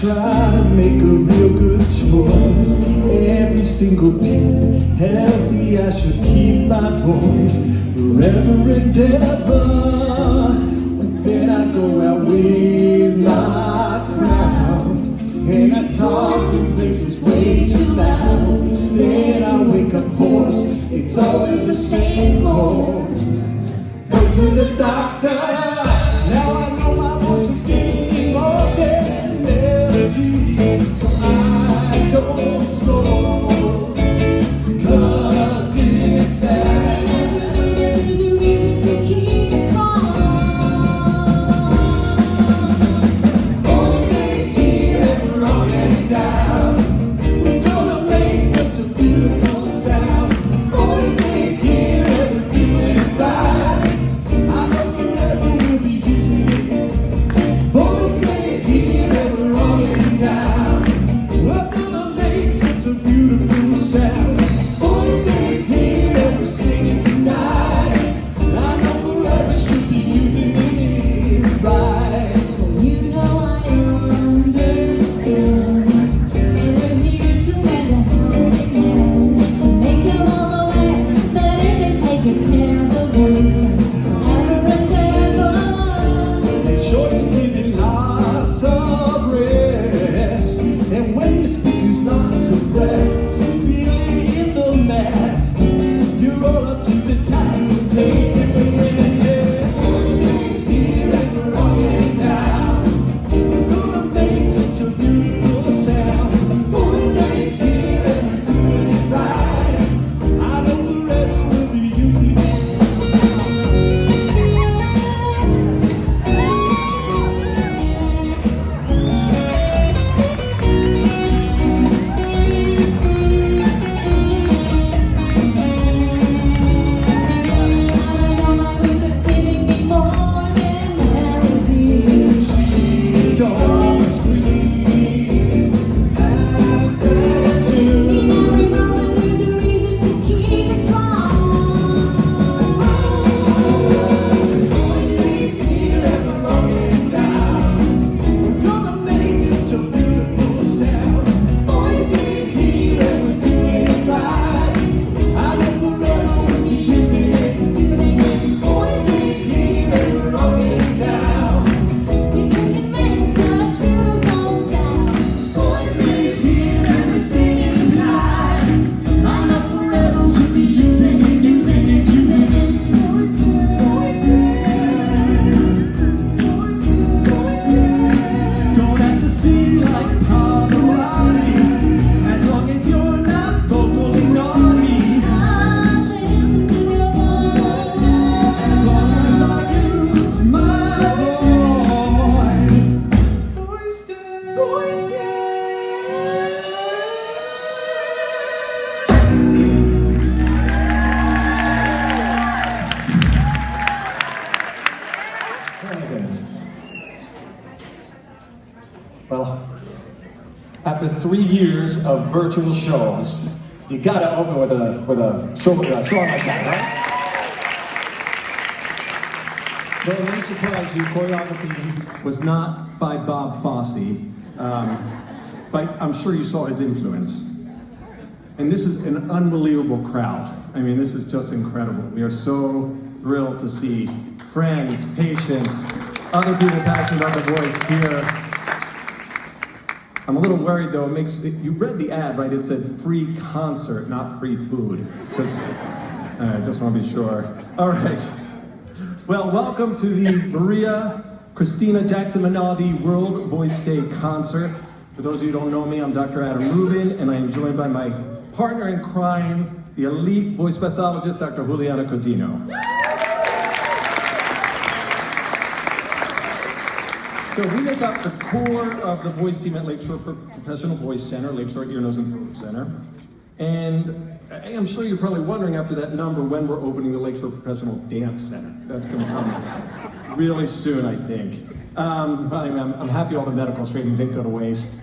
try to make a real good choice. Every single beat healthy, I should keep my voice forever and ever. But then I go out with my crown, and I talk in places way too loud. Then I wake up hoarse, it's always the same course. Go to the doctor, now I know my voice is getting more than melody. So I don't slow, cause it's bad. There's a reason to keep it strong. Voice stays here and we're on and down. We're gonna make such a beautiful sound. Voice stays here and we're doing it right. I know forever we'll be using it. Voice stays here and we're on and down. We're gonna make such a beautiful sound. Voice stays here and we're singing tonight. I know forever should be using it right. You know I understand, and we're here to lend a helping hand, to make them all aware that if they're taking care of the voice stands forever and ever. Make sure you're giving lots of rest, and when the speaker's lots of breath, feel it in the mask. You're all up to the task of taking the limited. Voice stays here and we're on and down. We're gonna make such a beautiful sound. Voice stays here and we're doing it right. I know forever we'll be using it. I know my music's giving me more than melody. She don't scream. That's bad too. In every moment there's a reason to keep it strong. Voice stays here and we're on and down. We're gonna make such a beautiful sound. Voice stays here and we're doing it right. I know forever we'll be using it. Voice stays here and we're on and down. We can make such beautiful sounds. Voice stays here and we're singing tonight. I know forever we'll be using it, using it, using it. Don't have to sing like Pavarotti, as long as you're not vocally naughty. I listen to your song. As long as I use my voice. Voice stays. Voice stays. Oh my goodness. Well, after 3 years of virtual shows, you gotta open with a song like that, right? Though it may surprise you, choreography was not by Bob Fosse, but I'm sure you saw his influence. And this is an unbelievable crowd. I mean, this is just incredible. We are so thrilled to see friends, patients, other people passionate about the voice here. I'm a little worried though, you read the ad, right? It said free concert, not free food. Because, I just want to be sure. All right. Well, welcome to the Maria Cristina Jackson-Menaldi World Voice Day concert. For those of you who don't know me, I'm Dr. Adam Rubin, and I am joined by my partner in crime, the elite voice pathologist, Dr. Juliana Codino. So we make up the core of the voice team at Lakeshore Professional Voice Center, Lakeshore Ear, Nose, and Throat Center. And I'm sure you're probably wondering after that number when we're opening the Lakeshore Professional Dance Center. That's going to come really soon, I think. I'm happy all the medical training didn't go to waste.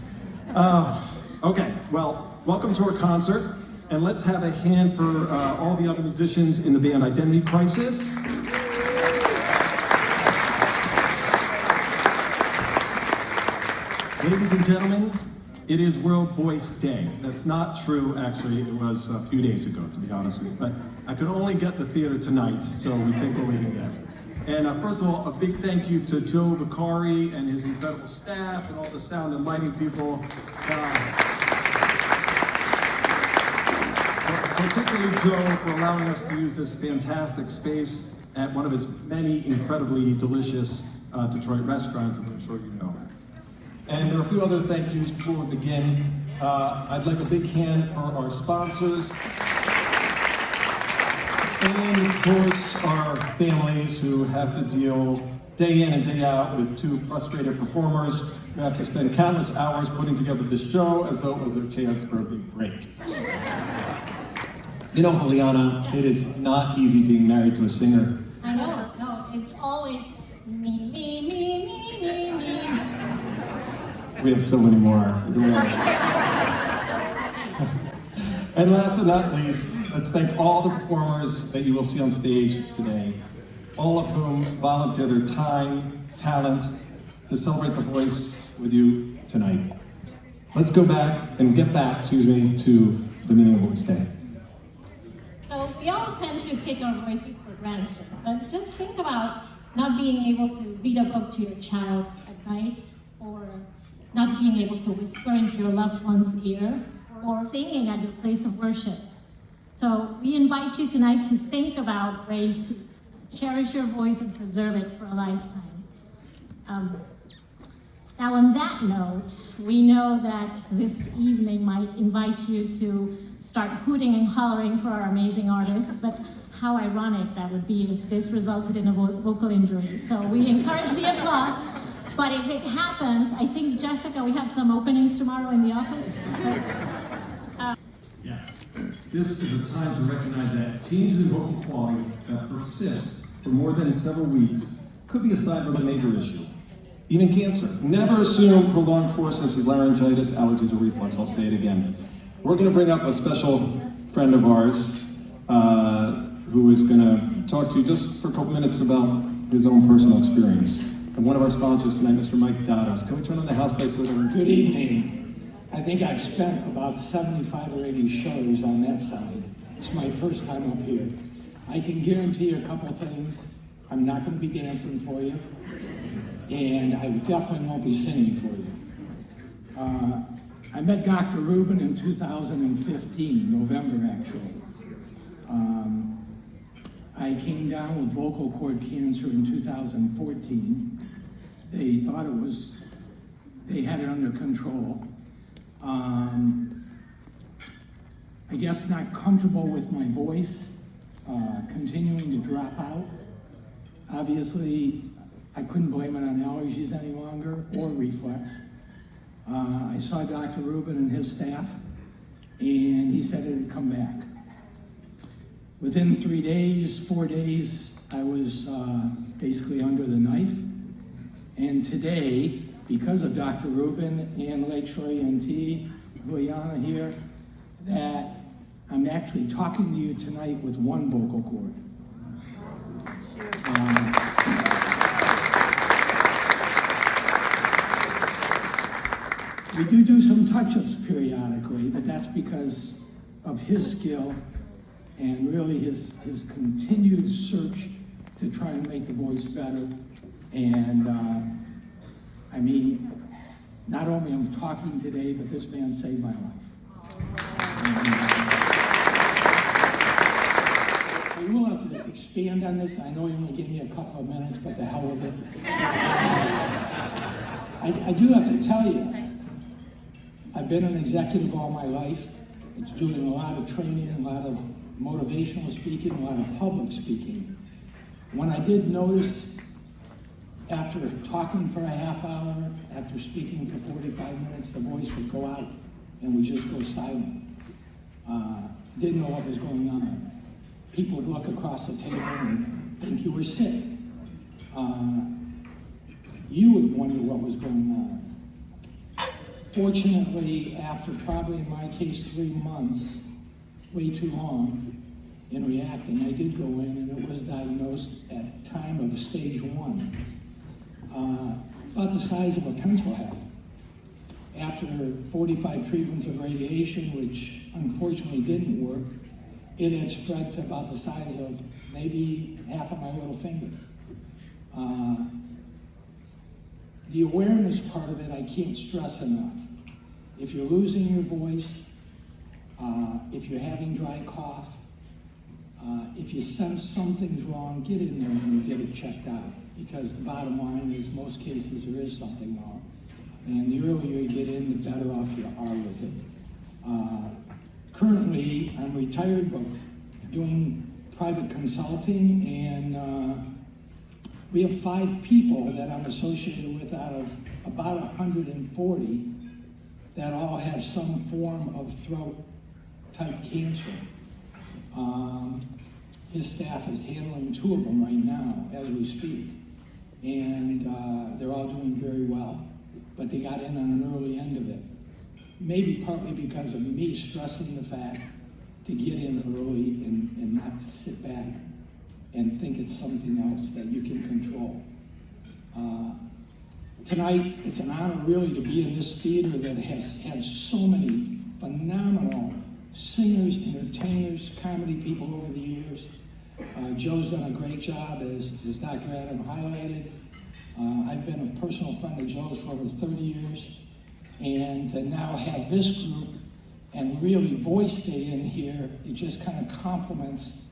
Okay, well, welcome to our concert. And let's have a hand for all the other musicians in the band Identity Crisis. Ladies and gentlemen, it is World Voice Day. That's not true, actually. It was a few days ago, to be honest with you. But I could only get the theater tonight, so we take what we can get. And first of all, a big thank you to Joe Vicari and his incredible staff and all the sound and lighting people. Particularly Joe for allowing us to use this fantastic space at one of his many incredibly delicious Detroit restaurants, as I'm sure you know. And there are a few other thank yous before we begin. I'd like a big hand for our sponsors. And of course, our families who have to deal day in and day out with two frustrated performers who have to spend countless hours putting together this show as though it was their chance for a big break. You know, Juliana, it is not easy being married to a singer. I know, no, it's always me, me, me, me, me, me. We have so many more. And last but not least, let's thank all the performers that you will see on stage today, all of whom volunteer their time, talent, to celebrate the voice with you tonight. Let's get back, to the meaning of Voice Day. So we all tend to take our voices for granted, but just think about not being able to read a book to your child at night, or not being able to whisper into your loved one's ear, or singing at your place of worship. So we invite you tonight to think about ways to cherish your voice and preserve it for a lifetime. Now on that note, we know that this evening might invite you to start hooting and hollering for our amazing artists, but how ironic that would be if this resulted in a vocal injury. So we encourage the applause, but if it happens, I think, Jessica, we have some openings tomorrow in the office. Yes. This is a time to recognize that changes in vocal quality that persist for more than several weeks could be a sign of a major issue. Even cancer. Never assume prolonged courses of laryngitis, allergies, or reflux. I'll say it again. We're going to bring up a special friend of ours who is going to talk to you just for a couple minutes about his own personal experience. And one of our sponsors tonight, Mr. Mike Dadas. Can we turn on the house lights so that we're... Good evening. I think I've spent about 75 or 80 shows on that side. It's my first time up here. I can guarantee you a couple things. I'm not going to be dancing for you, and I definitely won't be singing for you. I met Dr. Rubin in 2015, November actually. I came down with vocal cord cancer in 2014. They thought they had it under control. I guess not comfortable with my voice, continuing to drop out. Obviously, I couldn't blame it on allergies any longer or reflux. I saw Dr. Rubin and his staff, and he said it would come back. Within 4 days, I was basically under the knife. And today, because of Dr. Rubin and Lakeshore ENT, Juliana here, that I'm actually talking to you tonight with one vocal cord. We do some touch-ups periodically, but that's because of his skill and really his continued search to try and make the voice better. And I mean, not only am I talking today, but this man saved my life. We will have to expand on this. I know you only gave me a couple of minutes, but the hell with it. I do have to tell you, I've been an executive all my life. It's doing a lot of training, a lot of motivational speaking, a lot of public speaking. When I did notice, after talking for a half hour, after speaking for 45 minutes, the voice would go out and would just go silent. Didn't know what was going on. People would look across the table and think you were sick. You would wonder what was going on. Fortunately, after probably in my case 3 months, way too long in reacting, I did go in and it was diagnosed at time of stage 1, about the size of a pencil head. after 45 treatments of radiation, which unfortunately didn't work, it had spread to about the size of maybe half of my little finger. The awareness part of it, I can't stress enough. If you're losing your voice, if you're having dry cough, if you sense something's wrong, get in there and get it checked out. Because the bottom line is, most cases there is something wrong. And the earlier you get in, the better off you are with it. Currently, I'm retired, but doing private consulting, and we have 5 people that I'm associated with out of about 140 that all have some form of throat-type cancer. His staff is handling 2 of them right now as we speak, and they're all doing very well, but they got in on an early end of it. Maybe partly because of me stressing the fact to get in early and not sit back and think it's something else that you can control. Tonight, it's an honor really to be in this theater that has had so many phenomenal singers, entertainers, comedy people over the years. Joe's done a great job, as Dr. Adam highlighted. I've been a personal friend of Joe's for over 30 years. And to now have this group and really voice stay in here, it just kind of complements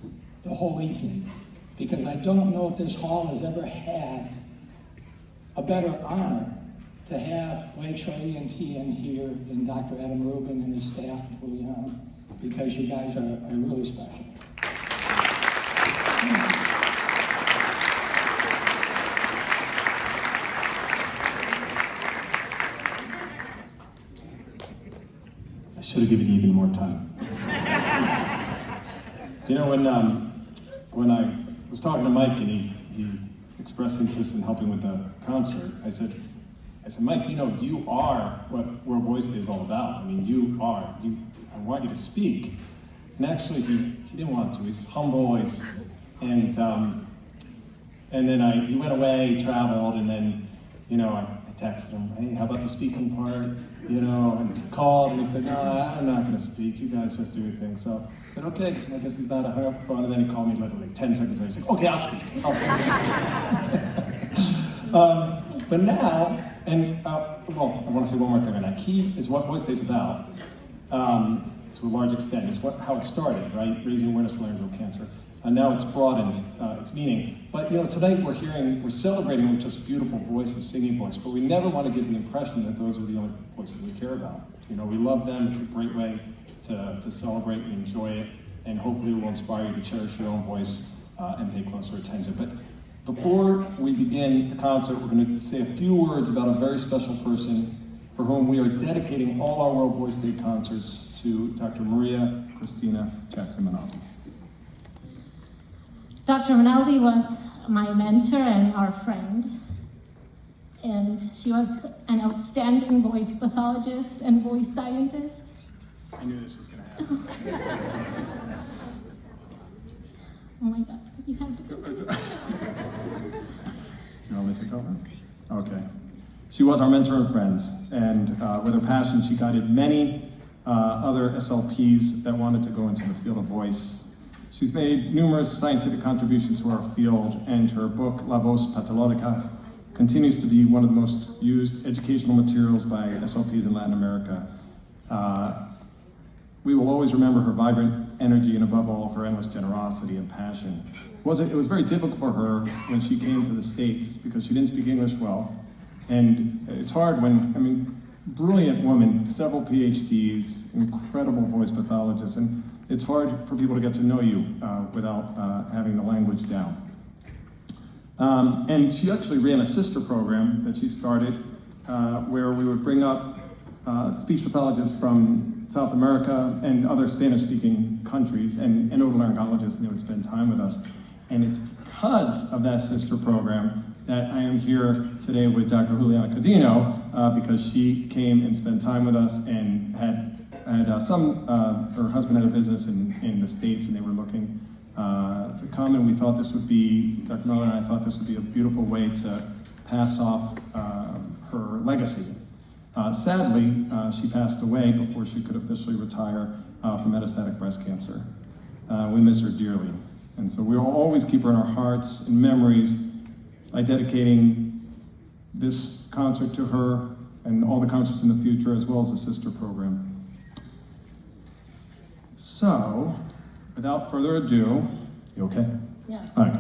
the whole evening. Because I don't know if this hall has ever had a better honor to have Lakeshore ENT in here than Dr. Adam Rubin and his staff, Juliana, because you guys are really special. I should have given you even more time. You know, when I was talking to Mike and he expressed interest in helping with the concert, I said, Mike, you know, you are what World Voice Day is all about. I mean, I want you to speak. And actually, he didn't want to. He's humble, and then he went away, he traveled, and then, you know, I texted him, hey, how about the speaking part? You know, and he called and he said, no, I'm not going to speak. You guys just do your thing. So I said, okay, I guess he's not. I hung up the phone, and then he called me literally 10 seconds later. He said, okay, I'll speak. But now, well, I want to say one more thing on that. Key is what Voice Day is about, to a large extent. It's how it started, right? Raising awareness for laryngeal cancer. And now it's broadened its meaning. But you know, tonight we're celebrating with just beautiful voices, singing voice, but we never want to give the impression that those are the only voices we care about. You know, we love them. It's a great way to celebrate and enjoy it, and hopefully it will inspire you to cherish your own voice and pay closer attention. But before we begin the concert, we're going to say a few words about a very special person for whom we are dedicating all our World Voice Day concerts to Dr. Maria Cristina Jackson-Menaldi. Dr. Menaldi was my mentor and our friend, and she was an outstanding voice pathologist and voice scientist. I knew this was going to happen. Oh my God, you have to go. So you want me to take over? Okay. She was our mentor and friend, and with her passion, she guided many other SLPs that wanted to go into the field of voice. She's made numerous scientific contributions to our field, and her book, La Voz Pathologica, continues to be one of the most used educational materials by SLPs in Latin America. We will always remember her vibrant energy and, above all, her endless generosity and passion. It was very difficult for her when she came to the States because she didn't speak English well. And it's hard brilliant woman, several PhDs, incredible voice pathologist, and it's hard for people to get to know you without having the language down. And she actually ran a sister program that she started where we would bring up speech pathologists from South America and other Spanish-speaking countries and otolaryngologists, and they would spend time with us. And it's because of that sister program that I am here today with Dr. Juliana Codino, because she came and spent time with us and had her husband had a business in the States, and they were looking to come, and we thought this would be, Dr. Miller and I thought this would be a beautiful way to pass off her legacy. Sadly, she passed away before she could officially retire from metastatic breast cancer. We miss her dearly. And so we will always keep her in our hearts and memories by dedicating this concert to her and all the concerts in the future, as well as the sister program. So, without further ado, you okay? Yeah. Okay.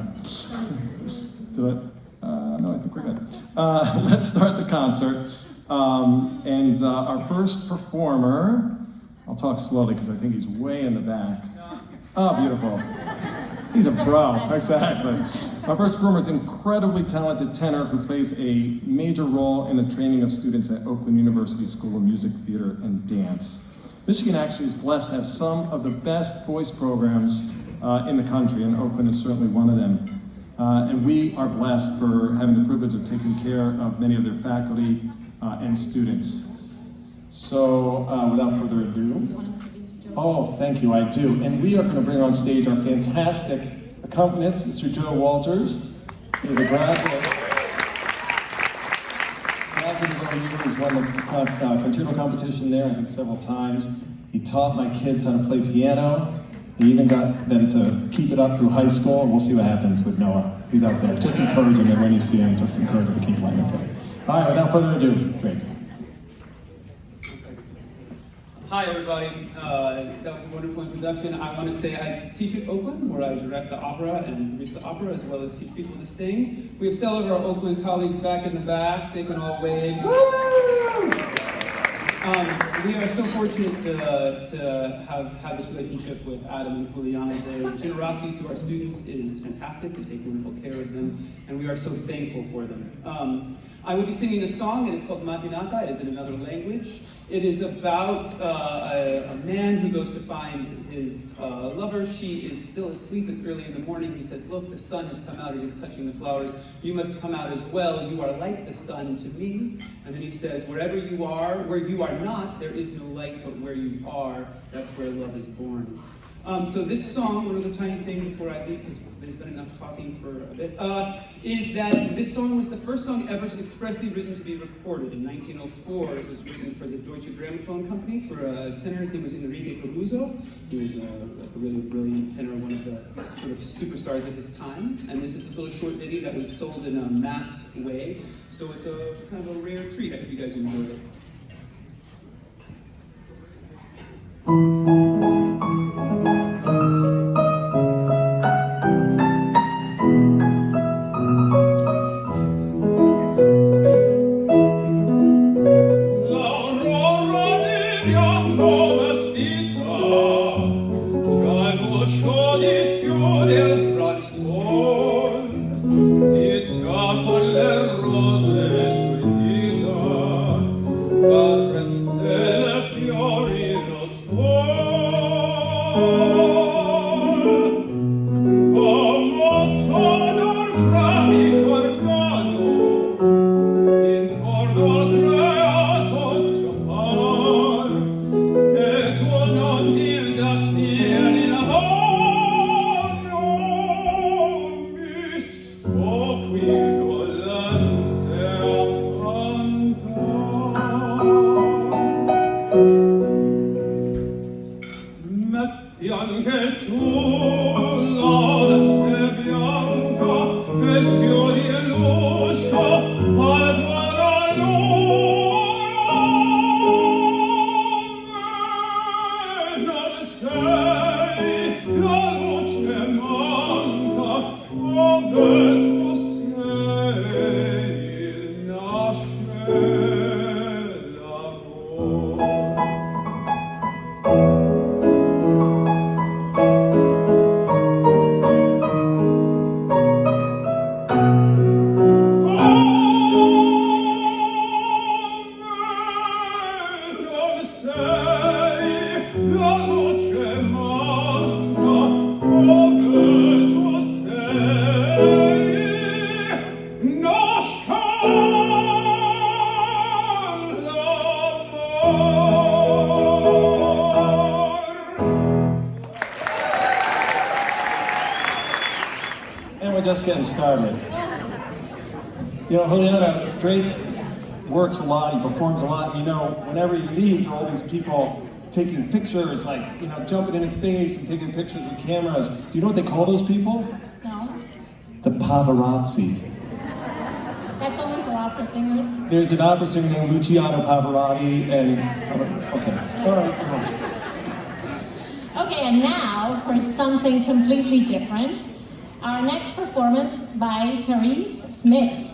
No, I think we're good. Let's start the concert. And our first performer, I'll talk slowly because I think he's way in the back. Oh, beautiful. He's a pro, exactly. Our first performer is an incredibly talented tenor who plays a major role in the training of students at Oakland University School of Music, Theater, and Dance. Michigan actually is blessed to have some of the best voice programs in the country, and Oakland is certainly one of them. And we are blessed for having the privilege of taking care of many of their faculty and students. So, without further ado, oh, thank you, I do. And we are going to bring on stage our fantastic accompanist, Mr. Joe Walters. He's a graduate. He's won the concerto competition there, I think, several times. He taught my kids how to play piano. He even got them to keep it up through high school, and we'll see what happens with Noah. He's out there. Just encouraging him when you see him, just encourage him to keep playing, okay? All right, without further ado, great. Hi everybody, that was a wonderful introduction. I want to say I teach at Oakland, where I direct the opera and produce the opera, as well as teach people to sing. We have several of our Oakland colleagues back in the back. They can all wave. Woo! We are so fortunate to have this relationship with Adam and Juliana. Their generosity to our students is fantastic. We take wonderful care of them, and we are so thankful for them. I will be singing a song. It is called Matinata. It is in another language. It is about a man who goes to find his lover. She is still asleep. It's early in the morning. He says, "Look, the sun has come out. It is touching the flowers. You must come out as well. You are like the sun to me." And then he says, "Wherever you are, where you are not, there is no light, but where you are, that's where love is born." So this song, one other tiny thing before I leave, because there's been enough talking for a bit, is that this song was the first song ever expressly written to be recorded. In 1904, it was written for the Deutsche Grammophon Company for a tenor. His name was Enrique Caruso. He was a really brilliant tenor, one of the sort of superstars of his time. And this is this little short ditty that was sold in a mass way. So it's a kind of a rare treat. I hope you guys enjoy it. Just getting started. You know, Juliana, Drake works a lot, he performs a lot. You know, whenever he leaves, all these people taking pictures, like, you know, jumping in his face and taking pictures with cameras. Do you know what they call those people? No? The paparazzi. That's only for opera singers? There's an opera singer named Luciano Pavarotti, and okay, all right. Okay, and now for something completely different. Our next performance by Therese Smith.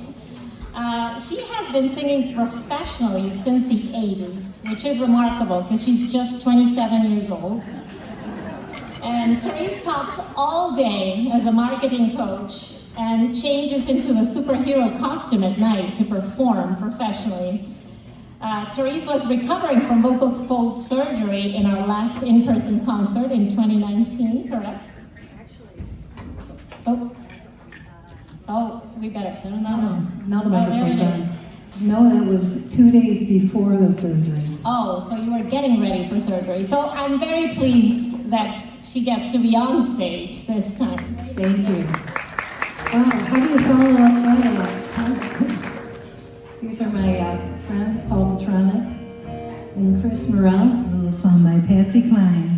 She has been singing professionally since the 80s, which is remarkable because she's just 27 years old. And Therese talks all day as a marketing coach and changes into a superhero costume at night to perform professionally. Therese was recovering from vocal fold surgery in our last in-person concert in 2019, correct? Oh, we better turn that on. Now the There microphone's it is. on. No, that was 2 days before the surgery. Oh, so you were getting ready for surgery. So I'm very pleased that she gets to be on stage this time. Thank you. Wow, how do you follow up that? These are my friends, Paul Petronic and Chris Morrell. A little song by Patsy Cline.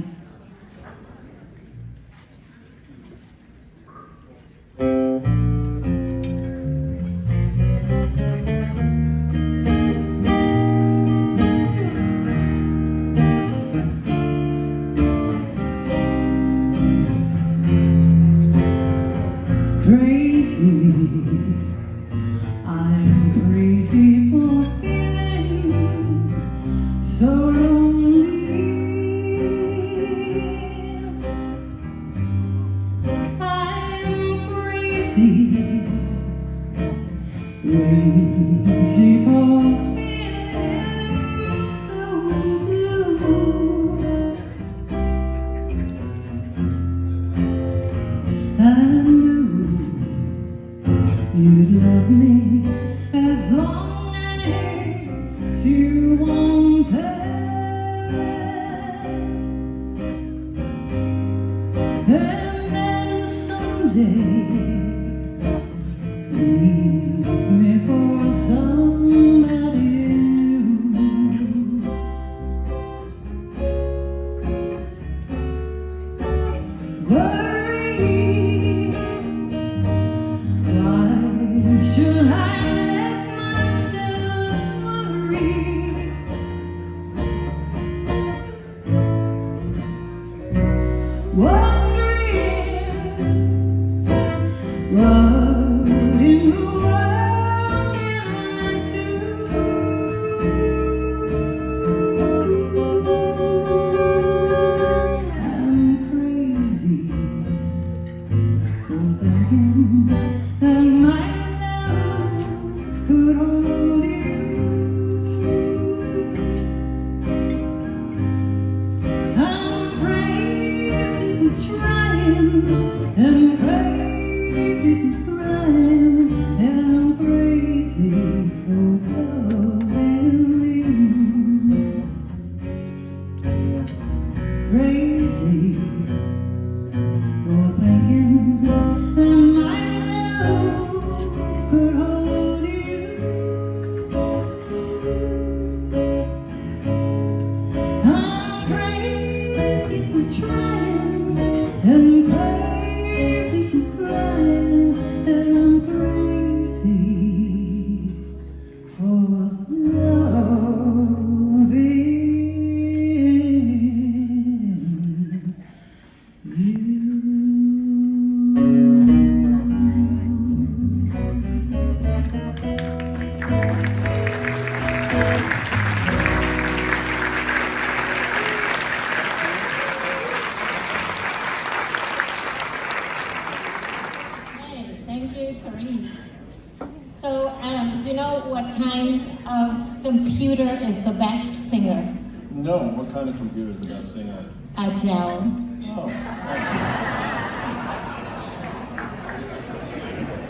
No, what kind of computer is the best singer? Adele. Oh.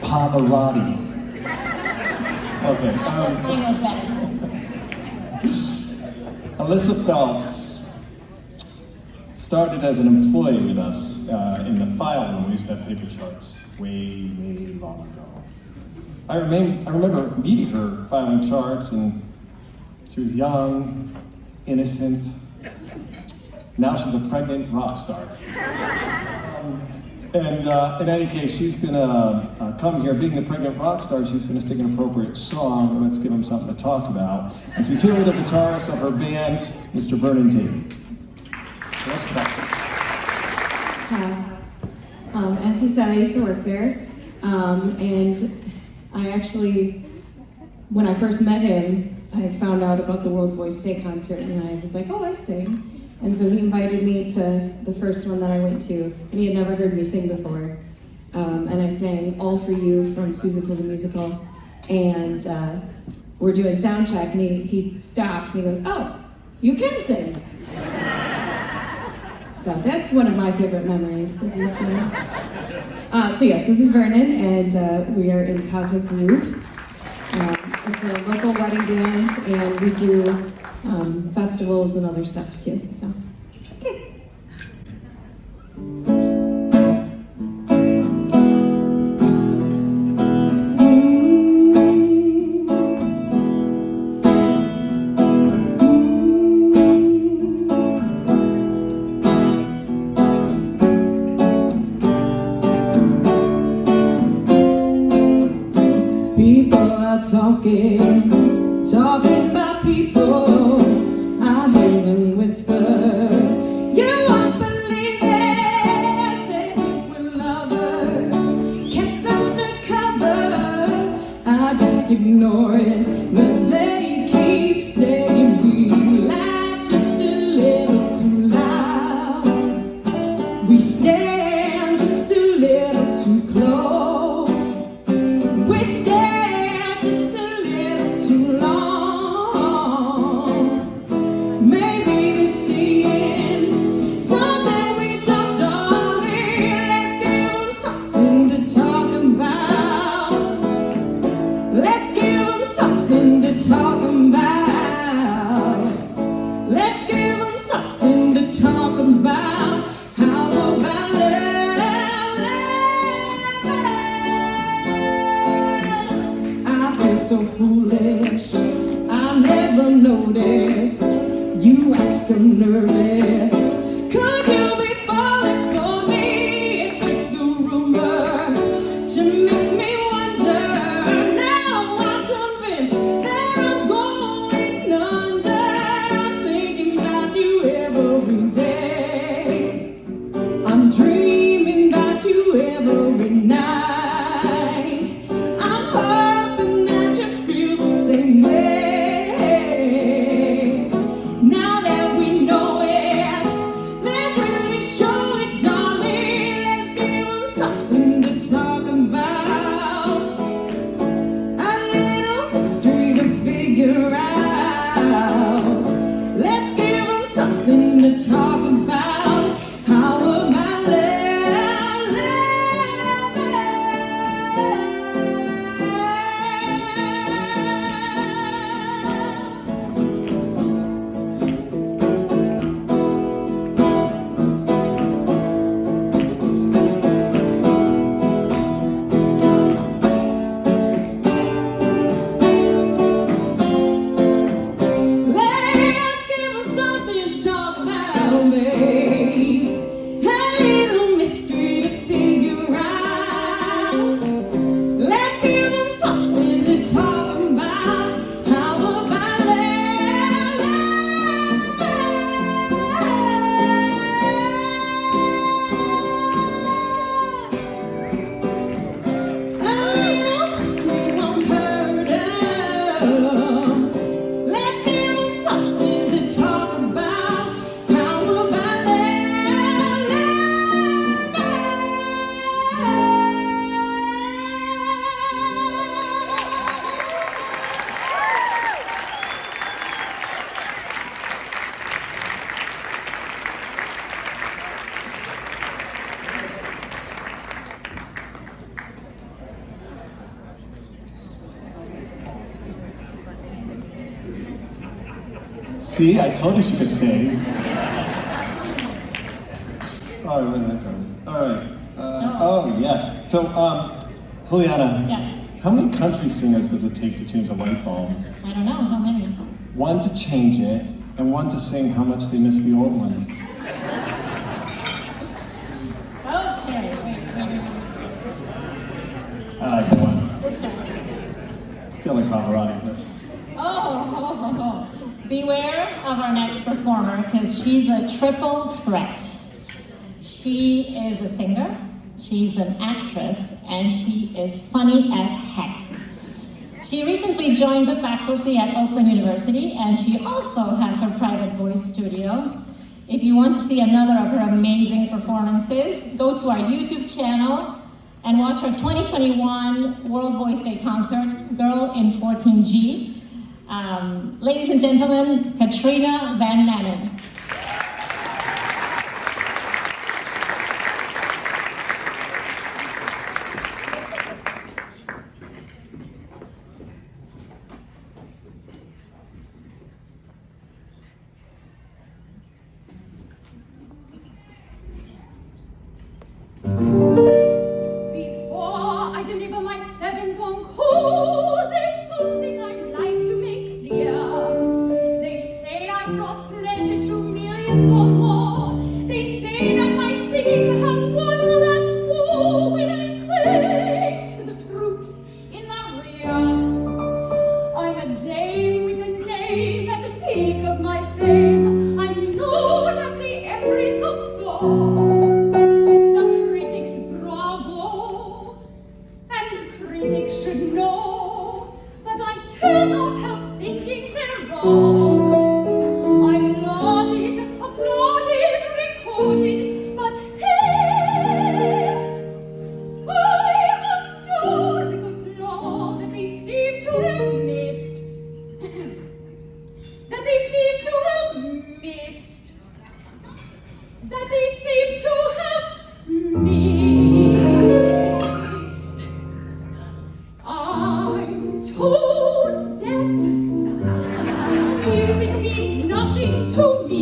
Pavarotti. Okay. Mine was better. Alyssa Phelps started as an employee with us in the file room. We used to have paper charts way long ago. I remember meeting her filing charts, and she was young, innocent. Now she's a pregnant rock star. And in any case, she's gonna come here, being the pregnant rock star, she's gonna sing an appropriate song. Let's give him something to talk about. And she's here with the guitarist of her band, Mr. Vernon Tate. Let's go. Hi. As he said, I used to work there, and I actually, when I first met him, I found out about the World Voice Day concert, and I was like, oh, I sing. And so he invited me to the first one that I went to, and he had never heard me sing before. And I sang All For You from Susical the Musical, and we're doing sound check, and he stops, and he goes, oh, you can sing. So that's one of my favorite memories of you singing. So yes, this is Vernon, and we are in Cosmic Groove. It's a local wedding band, and we do festivals and other stuff too. So, okay. People are talking about people. I hear them whisper, you won't believe it. They think we're lovers, kept undercover. I just ignore it, but they keep saying we laugh just a little too loud. We stand just a little too close. We stand just a little too long. Maybe they're seeing something we don't, darling. Let's give them something to talk about. Let's give them something to talk about. Let's give them something to talk about. How about love? I feel so foolish. I never noticed you act so nervous. Could you be falling for me? It took the rumor to make me wonder. Now I'm convinced that I'm going under. I'm thinking about you every day. I'm dreaming about you every night. I'm hoping that you feel the same way. Now that we know it, let's really show it, darling. Let's give them something to talk about. A little mystery to figure out. Let's give them something to talk about. How about love, let's give them something to talk about, babe. A little mystery to figure out. Let's give them something to talk about. How about a little mystery won't hurt 'em. Let's give them something to talk about. How about See, I told you she could sing. All right, where did that go? All right. Oh, yes. So, Juliana, Yes. How many country singers does it take to change a light bulb? I don't know, how many? One to change it, and one to sing how much they miss the old one. Okay, wait. I like that one. Oops, sorry. Still like Pavarotti, but... Oh. Beware of our next performer, because she's a triple threat. She is a singer, she's an actress, and she is funny as heck. She recently joined the faculty at Oakland University, and she also has her private voice studio. If you want to see another of her amazing performances, go to our YouTube channel and watch her 2021 World Voice Day concert, Girl in 14G. Ladies and gentlemen, Katrina Van Manen. Before I deliver my seventh encore, there's something I'd like to make clear. They say I brought pleasure to millions or more. They say that my singing has won the last war. When I sing to the troops in the rear, I'm a dame with a name at the peak of my fame. I'm known as the Empress of Song. Critics should know, but I cannot help thinking they're wrong. I'm lauded, applauded, recorded, but hissed. I have a musical flaw that they seem to have missed. That they seem to have missed. That they seem to have missed. I'm tone deaf. Music means nothing to me.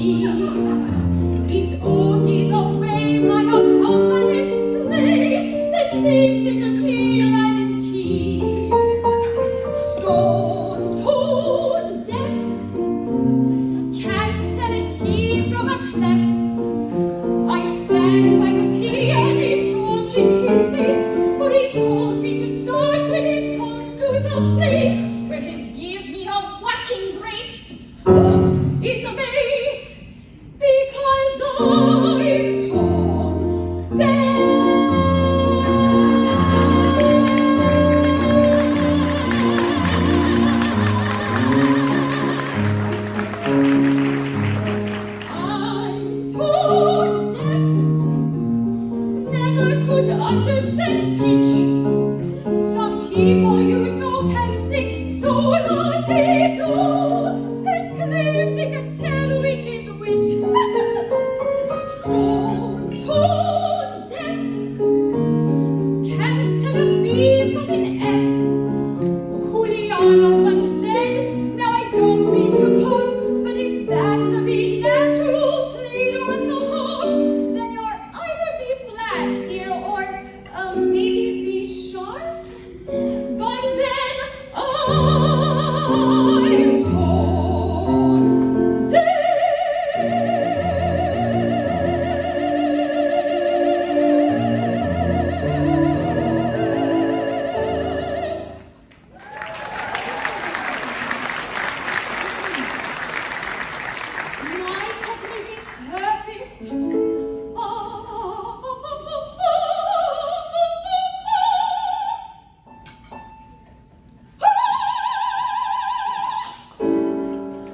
It's only the way my accompanist play that makes it appear I'm in key. Stone tone deaf. Can't tell a key from a clef. I stand by the pianist watching his face, for he's told me to start when it comes to the place where he'll give me a whacking great hook in the bass, because I'm tone deaf. I'm tone deaf. Never could understand pitch. Some people you know can sing so la-di-do and claim they can tell which is which. Stone tone deaf. Can't tell a B from an F. Juliana once said, now I don't mean to pun, but if that's a B natural played on the horn, then you're either B flat, dear, or maybe B sharp. But then I'm tone deaf. My technique is perfect.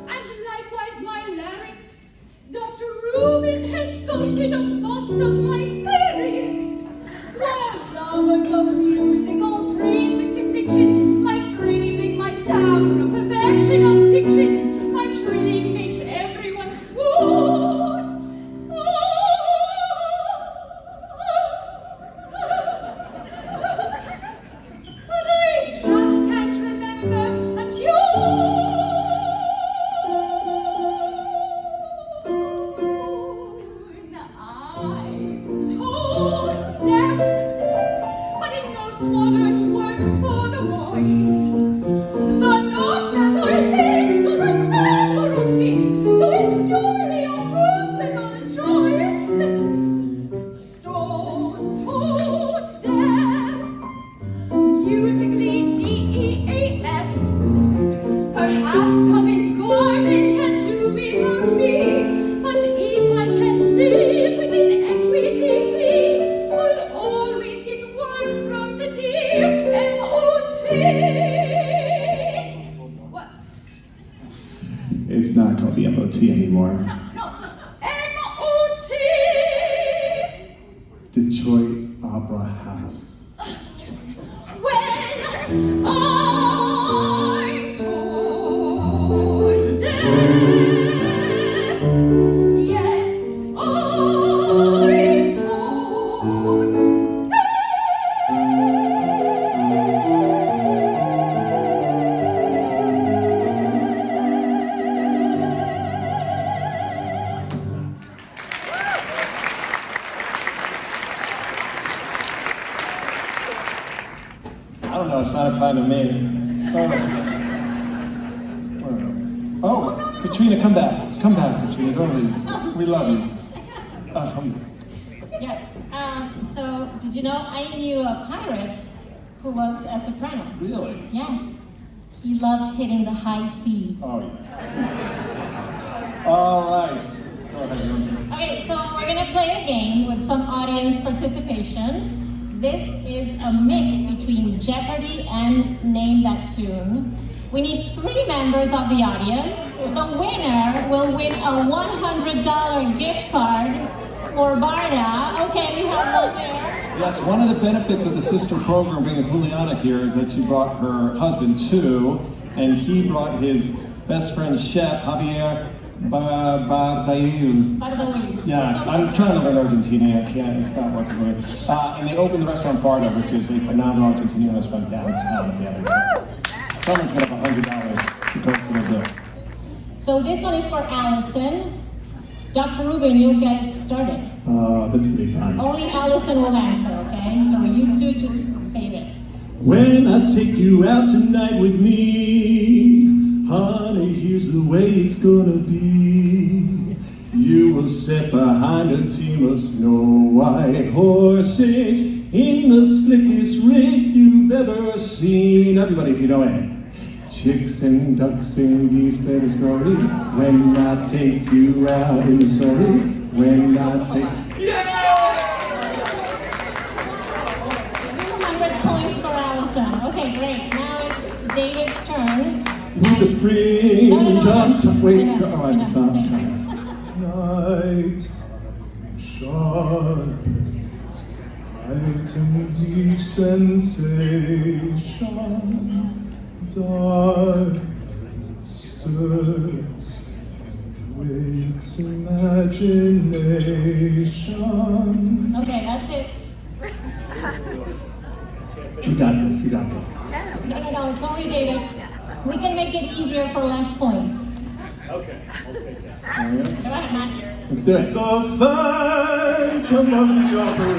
And likewise my larynx. Dr. Rubin has sculpted a bust of my pharynx. While lovers of music all praise with conviction my phrasing, my timbre, perfection of diction, my trilling makes everyone swoon. But I just can't remember a tune. I'm It's not called the MOT anymore. No, M-O-T. Detroit Opera House. When I'm torn dead, yes, I'm torn I don't know, it's not fine to me. Oh, Katrina, come back. Come back, Katrina, don't leave. We love you. Yes. So, did you know I knew a pirate who was a soprano? Really? Yes. He loved hitting the high C's. Oh, yeah. All right. Go ahead, Rosie. Okay, so we're gonna play a game with some audience participation. This is a mix between Jeopardy and Name That Tune. We need 3 members of the audience. The winner will win a $100 gift card for Barda. Okay, we have one there. Yes, one of the benefits of the sister program bringing Juliana here is that she brought her husband too, and he brought his best friend chef, Javier Bardaiu. Bardawi. Yeah, I'm trying to learn Argentinian. I can't, it's not working for me. And they opened the restaurant Barda, which is a phenomenal Argentinian restaurant downtown. Someone's gonna have $100 to go to the bill. So this one is for Allison. Dr. Rubin, you'll get it started. That's gonna be fun. Only Allison will answer, okay? So you two just say it. When I take you out tonight with me, honey, here's the way it's gonna be. You will sit behind a team of snow white horses in the slickest rig you've ever seen. Everybody, if you know it. Chicks and ducks and geese, better scurry. When I take you out in the Surrey. When I take... 200 points for Allison. Okay, great. Now it's David's turn. With the fringe on top. Wait, Enough, oh, I have to enough, stop. thank you. Night sharpens, heightens each sensation. Darkness stirs, wakes imagination. Okay, that's it. You got this, you got this. No, it's only David. We can make it easier for less points. Okay, I'll take that. Go ahead, Matt. Let's do it. The Phantom of the Opera.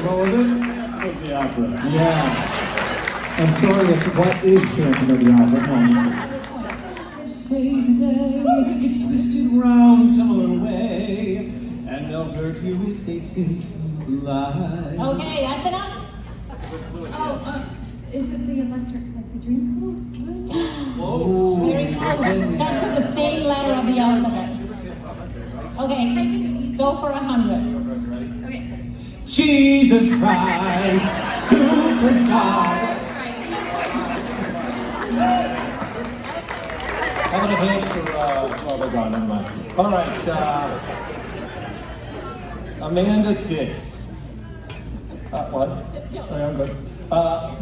What was it? Of the opera. Yeah. I'm sorry, that's what is Phantom of the Opera. Say today, it's twisted round some other way, and they'll hurt you if they think you lie. Okay, that's enough. Is it the electric, like the dream code? Whoa. Very close. Starts with the same letter of the alphabet. Okay, go for 100. Jesus Christ, superstar. How about a hand for, oh, they're gone, never mind. All right, Amanda Dix. What? Oh, yeah, I'm good.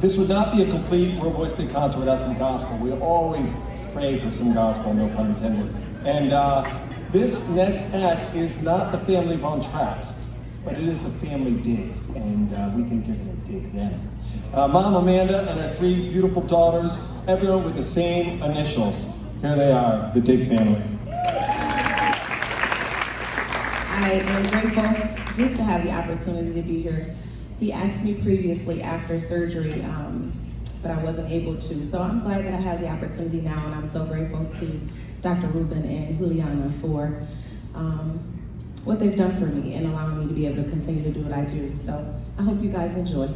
This would not be a complete World Voice Team concert without some gospel. We always pray for some gospel, no pun intended. And this next act is not the family Von Trapp, but it is the family Diggs, and we think you're gonna dig them. Mom Amanda and her 3 beautiful daughters, everyone with the same initials. Here they are, the Digg family. I am grateful just to have the opportunity to be here. He asked me previously after surgery, but I wasn't able to. So I'm glad that I have the opportunity now, and I'm so grateful to Dr. Rubin and Juliana for what they've done for me and allowing me to be able to continue to do what I do. So I hope you guys enjoy.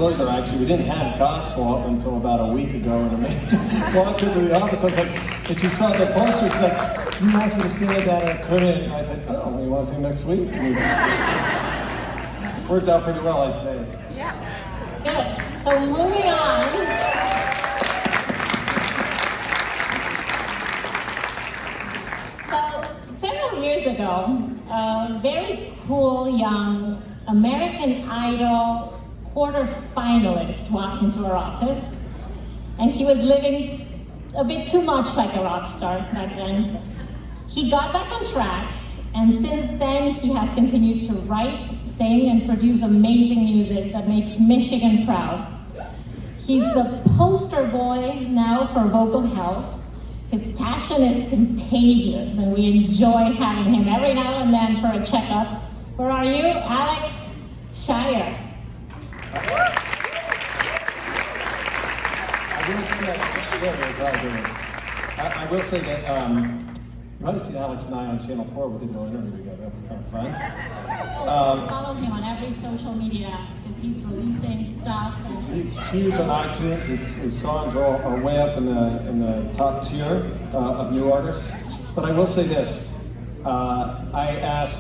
disclosure, actually, we didn't have gospel up until about a week ago, and I walked into the office, I was like, and she saw the poster, she's like, you asked me to sing it, Dad, and I couldn't. And I said, oh, you want to sing next week? And worked out pretty well, I'd say. Good. So moving on. So several years ago, a very cool young American Idol quarterfinalist walked into our office, and he was living a bit too much like a rock star back then. He got back on track, and since then he has continued to write, sing, and produce amazing music that makes Michigan proud. He's the poster boy now for vocal health. His passion is contagious, and we enjoy having him every now and then for a checkup. Where are you, Alex Shire? I will say that you might have seen Alex and I on Channel 4. We did no interview together. That was kind of fun. Follow him on every social media because he's releasing stuff. He's huge on iTunes. His songs are way up in the top tier of new artists. But I will say this. Alex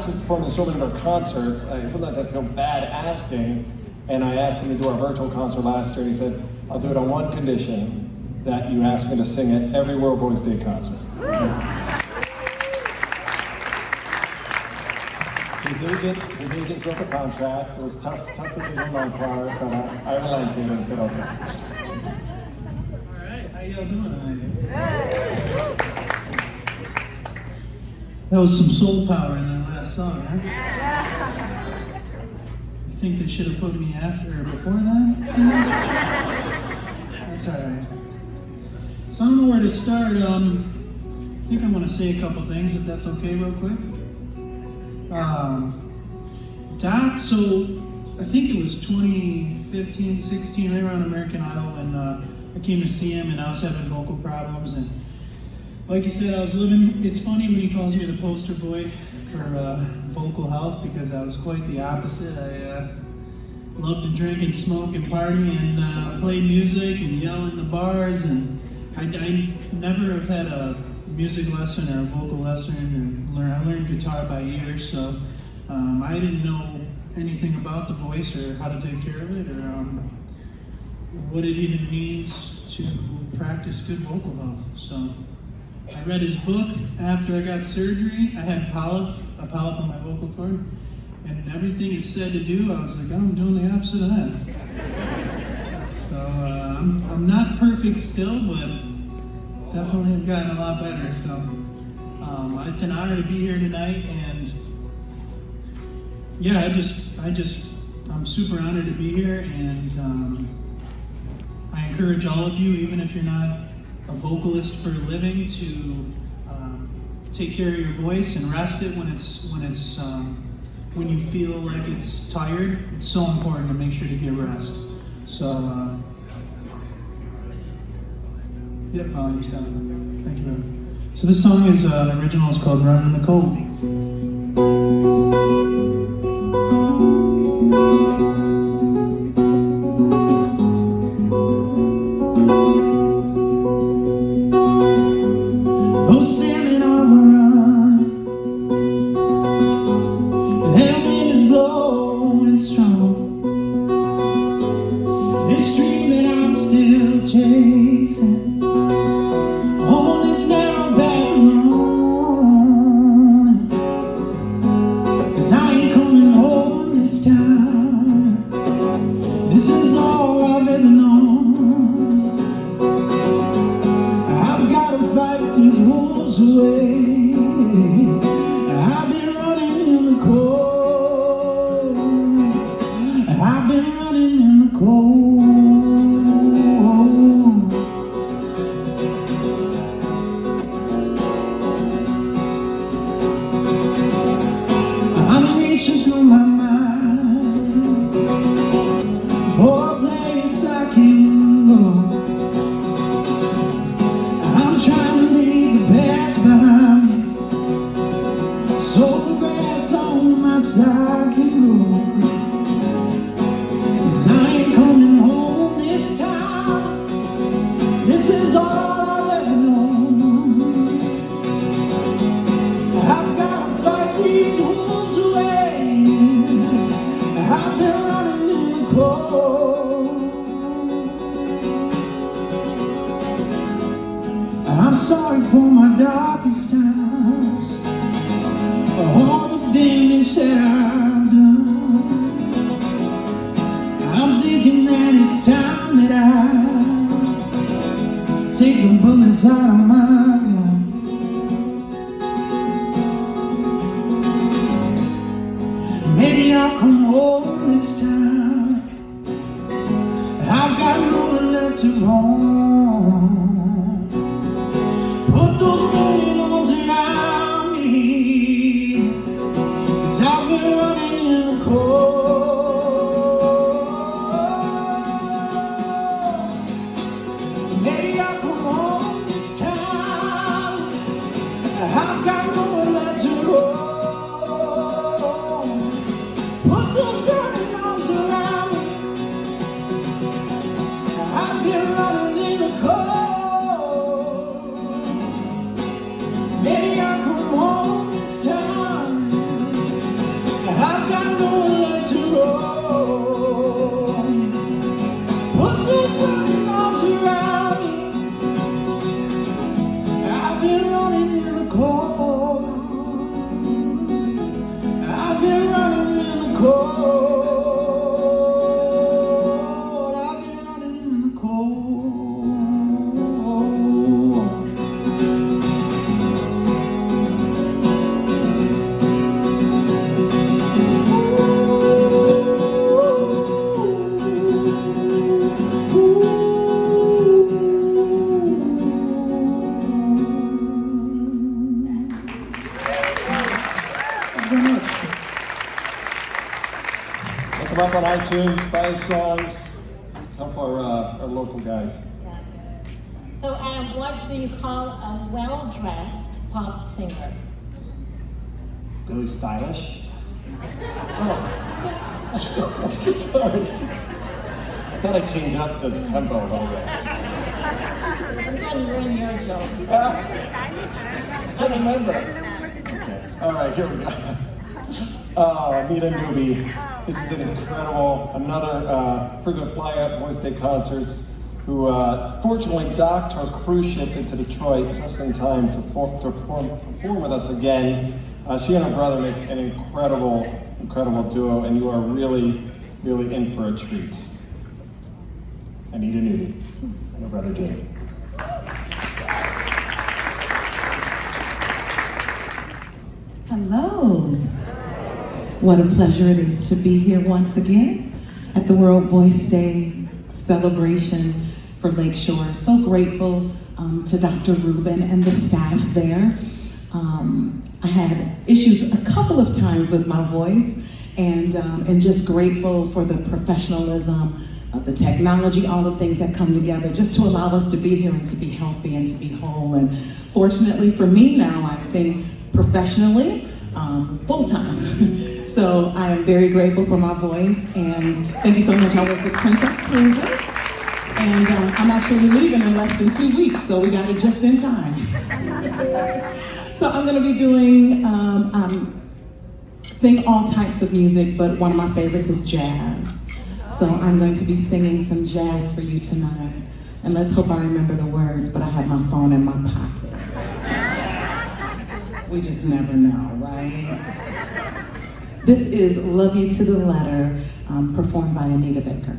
has performed in so many of our concerts. Sometimes I feel bad asking. And I asked him to do our virtual concert last year. He said, I'll do it on one condition, that you ask me to sing at every World Boys Day concert. His agent wrote the contract. It was tough decision on my part, but I relented and said, okay. All right, how y'all doing tonight? That was some soul power in that last song, huh? You think they should have put me after or before that? That's all right. So I don't know where to start. I think I want to say a couple things, if that's okay, real quick. Doc, so I think it was 2015, 16, right around American Idol, when I came to see him and I was having vocal problems. And like you said, I was living, it's funny when he calls me the poster boy for vocal health, because I was quite the opposite. I loved to drink and smoke and party and play music and yell in the bars, and I never have had a music lesson or a vocal lesson. I learned guitar by ear, so I didn't know anything about the voice or how to take care of it, or what it even means to practice good vocal health. So I read his book after I got surgery. I had a polyp on my vocal cord, and everything it said to do, I was like, I'm doing the opposite of that. So I'm not perfect still, but definitely have gotten a lot better. So it's an honor to be here tonight, and yeah, I'm super honored to be here, and I encourage all of you, even if you're not a vocalist for a living, to take care of your voice and rest it when you feel like it's tired. It's so important to make sure to get rest. So yep, I'll understand. Thank you very much. So this song is an original. It's called Run in the Cold. I'm sorry for my darkest times, for all the damage that I've done. I'm thinking that it's time that I take the bullets out of my gun. Maybe I'll come home this time. I've got no one left to wrong. Put those running arms around me, 'cause I've been running in the cold. Maybe I'll come home this time. I've got no one left to hold. Put those running arms around me. I've been running in the cold. Maybe I'll come home this time. I've got no one left to roll. Put those running arms around me. I've been running in the cold. I've been running in the cold. I've been running in the cold. Look them up on iTunes, buy songs. Let's help our local guys. So, what do you call a well-dressed pop singer? Really stylish. Oh. Sorry. I thought I'd change up the tempo a little bit. I'm going to ruin your jokes. I remember. Okay. All right, here we go. Anita Newby. This is an incredible, another frequent fly-up Voice Day concerts who fortunately docked her cruise ship into Detroit just in time to perform with us again. She and her brother make an incredible duo, and you are really in for a treat. Anita Newby and her brother Jimmy. Hello. What a pleasure it is to be here once again at the World Voice Day celebration for Lakeshore. So grateful to Dr. Rubin and the staff there. I had issues a couple of times with my voice, and just grateful for the professionalism, the technology, all the things that come together just to allow us to be here and to be healthy and to be whole. And fortunately for me now, I sing professionally, full-time. So I am very grateful for my voice, and thank you so much. I work with Princess Cruises, and I'm actually leaving in less than 2 weeks, so we got it just in time. So I'm gonna be doing, sing all types of music, but one of my favorites is jazz. So I'm going to be singing some jazz for you tonight. And let's hope I remember the words, but I have my phone in my pockets. We just never know, right? This is Love You to the Letter, performed by Anita Baker.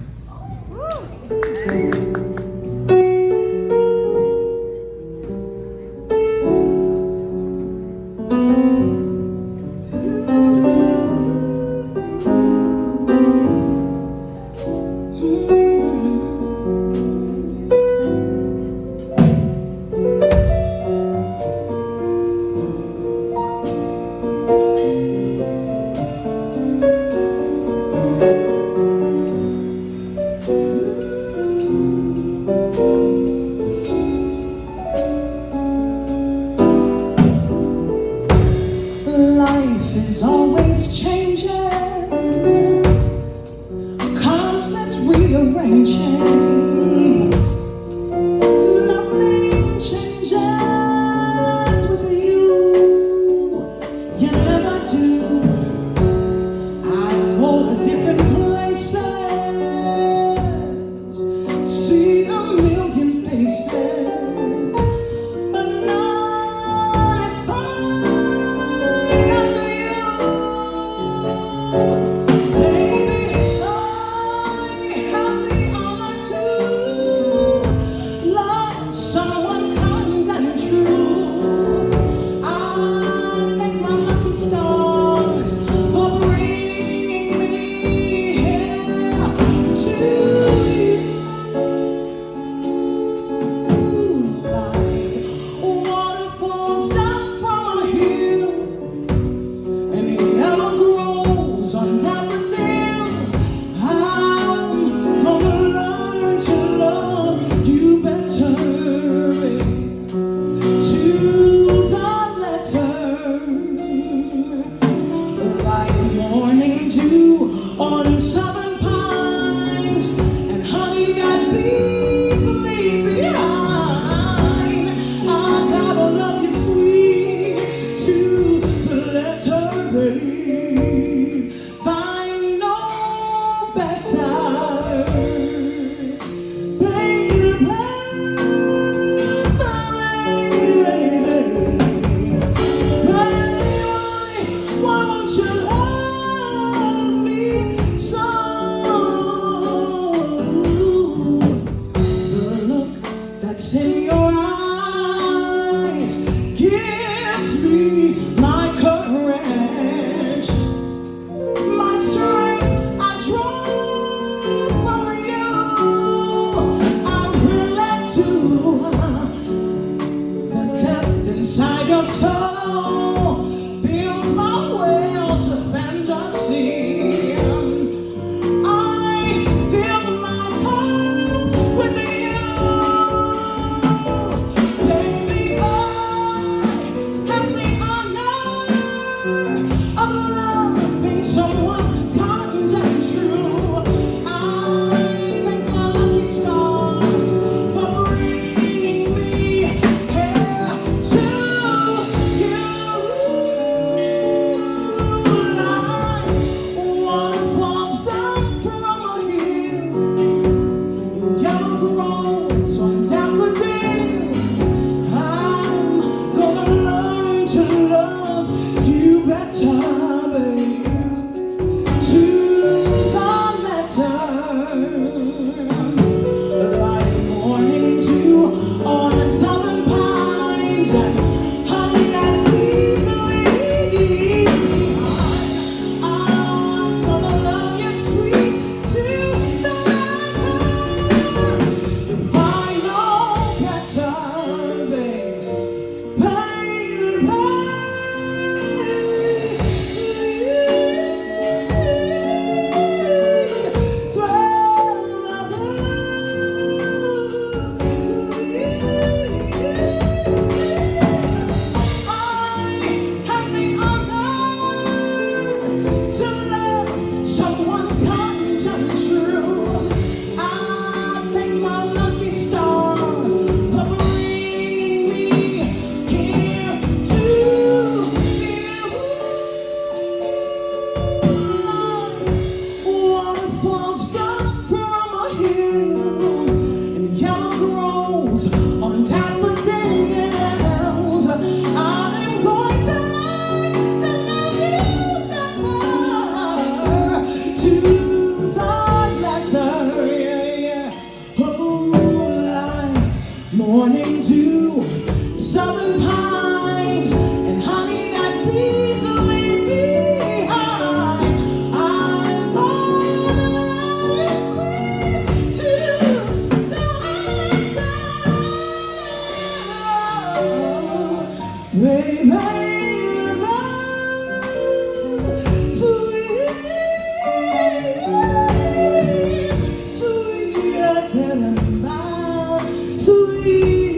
telling about sweet.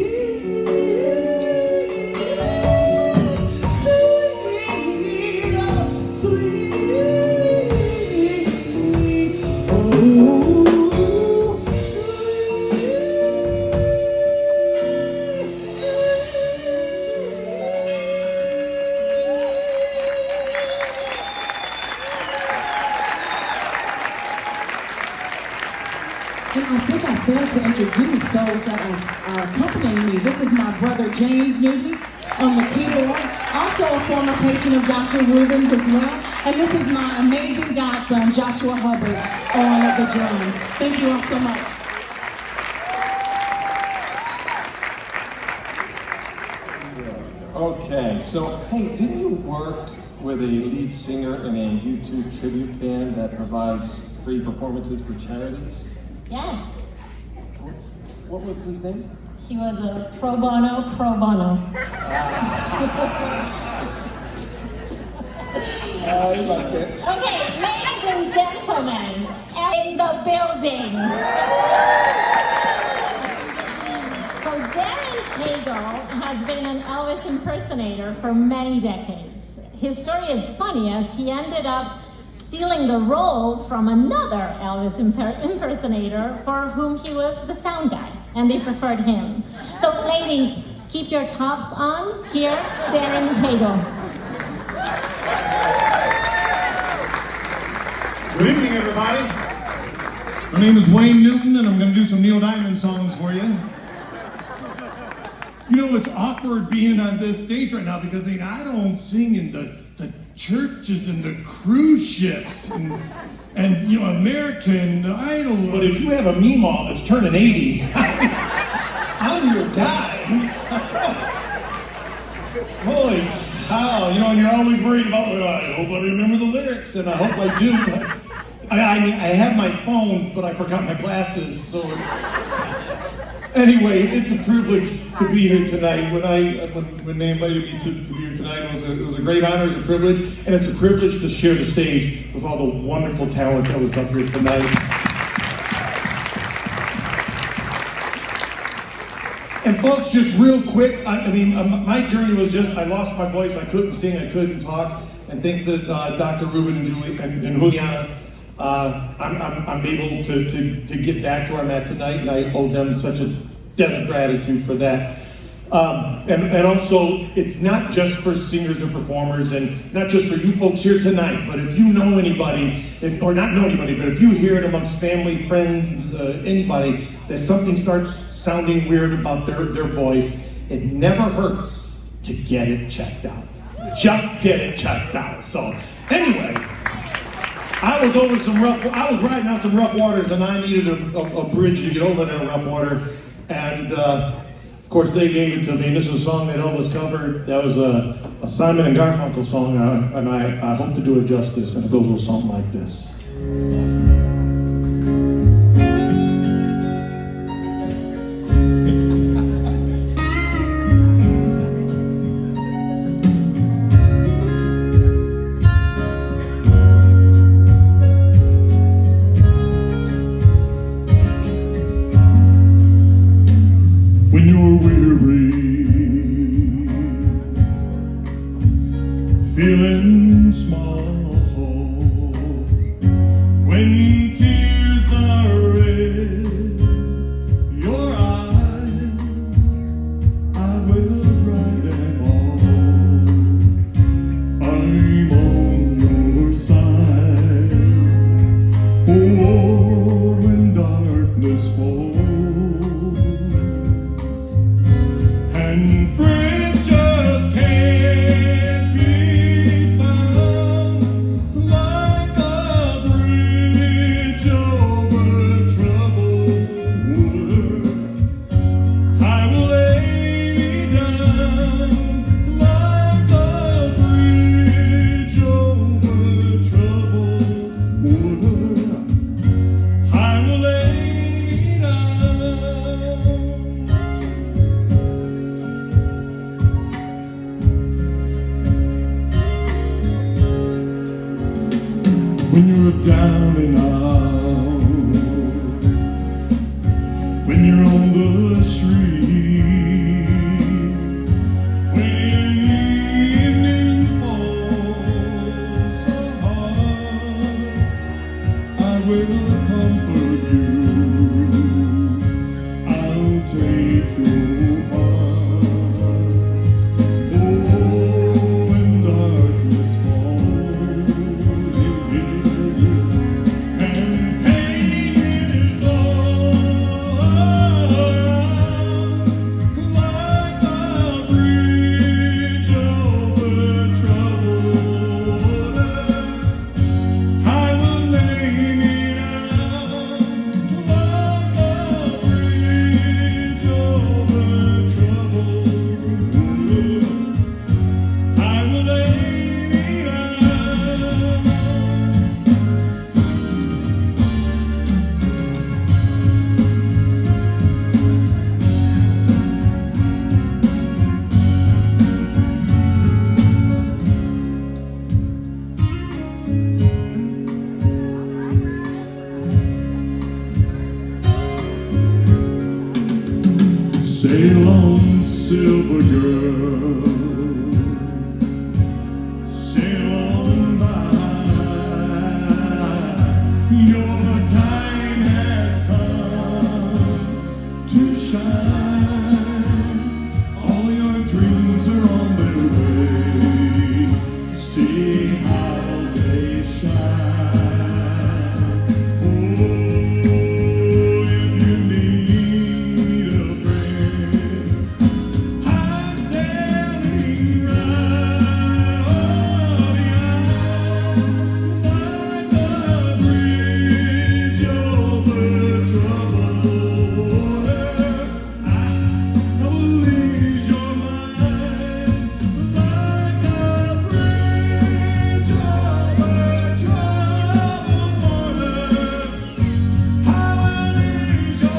And I think I failed to introduce those that are accompanying me. This is my brother James Newton on the keyboard, also a former patient of Dr. Rubin's as well. And this is my amazing godson, Joshua Hubbard, on the drums. Thank you all so much. Okay, so hey, didn't you work with a lead singer in a YouTube tribute band that provides free performances for charities? Yes, What was his name? he was a pro bono. I liked it. Okay, ladies and gentlemen, in the building. So Darren Hagel has been an Elvis impersonator for many decades. His story is funny as he ended up stealing the role from another Elvis impersonator for whom he was the sound guy, and they preferred him. So ladies, keep your tops on. Here, Darren Hagel. Good evening, everybody. My name is Wayne Newton, and I'm going to do some Neil Diamond songs for you. You know, it's awkward being on this stage right now because I don't sing in the churches and the cruise ships and you know, American Idol. But if you have a meemaw that's turning 80, I'm your guy. Holy cow, you know, and you're always worried about, I hope I remember the lyrics, and I hope I do. I mean, I have my phone, but I forgot my glasses, so. Anyway, it's a privilege to be here tonight. When they invited me to be here tonight, it was a great honor, it's a privilege, and it's a privilege to share the stage with all the wonderful talent that was up here tonight. And folks, just real quick, my journey was just, I lost my voice, I couldn't sing, I couldn't talk, and thanks to Dr. Rubin and Juliana, I'm able to get back to where I'm at tonight, and I owe them such a debt of gratitude for that. And also, it's not just for singers and performers, and not just for you folks here tonight, but if you know anybody, or not know anybody, but if you hear it amongst family, friends, anybody, that something starts sounding weird about their voice, it never hurts to get it checked out. Just get it checked out. So, anyway, I was riding out some rough waters, and I needed a bridge to get over that rough water, and of course they gave it to me. This is a song that Elvis covered. That was a Simon and Garfunkel song, and I hope to do it justice, and it goes a little something like this. When you're weary, feeling small, when tears are in your eyes, I will dry them all. I'm on your side. Oh, when darkness falls and friends just can't be found, like a bridge over troubled water, I will lay me down like a bridge over troubled water. I will lay me down. When you're down and out, when you're on the street, when evening falls so hard, I will comfort you, I'll take your heart. Oh, when darkness falls, and pain is all around, like a bridge over troubled water, I will lay me down, like a bridge over troubled water, I will lay me down. Sail on, silver girl, sail on by. Your time has come to shine. All your dreams are on their way. See how they shine. Oh, if you need a friend, I'm sailing right like a bridge over troubled water. I will ease your mind like a bridge over troubled water. I will ease your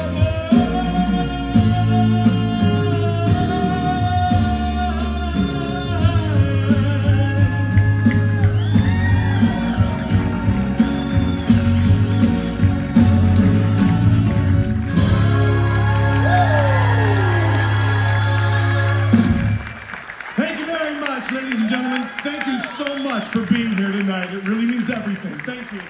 Thank you very much, ladies and gentlemen. Thank you so much for being here tonight. It really means everything. Thank you.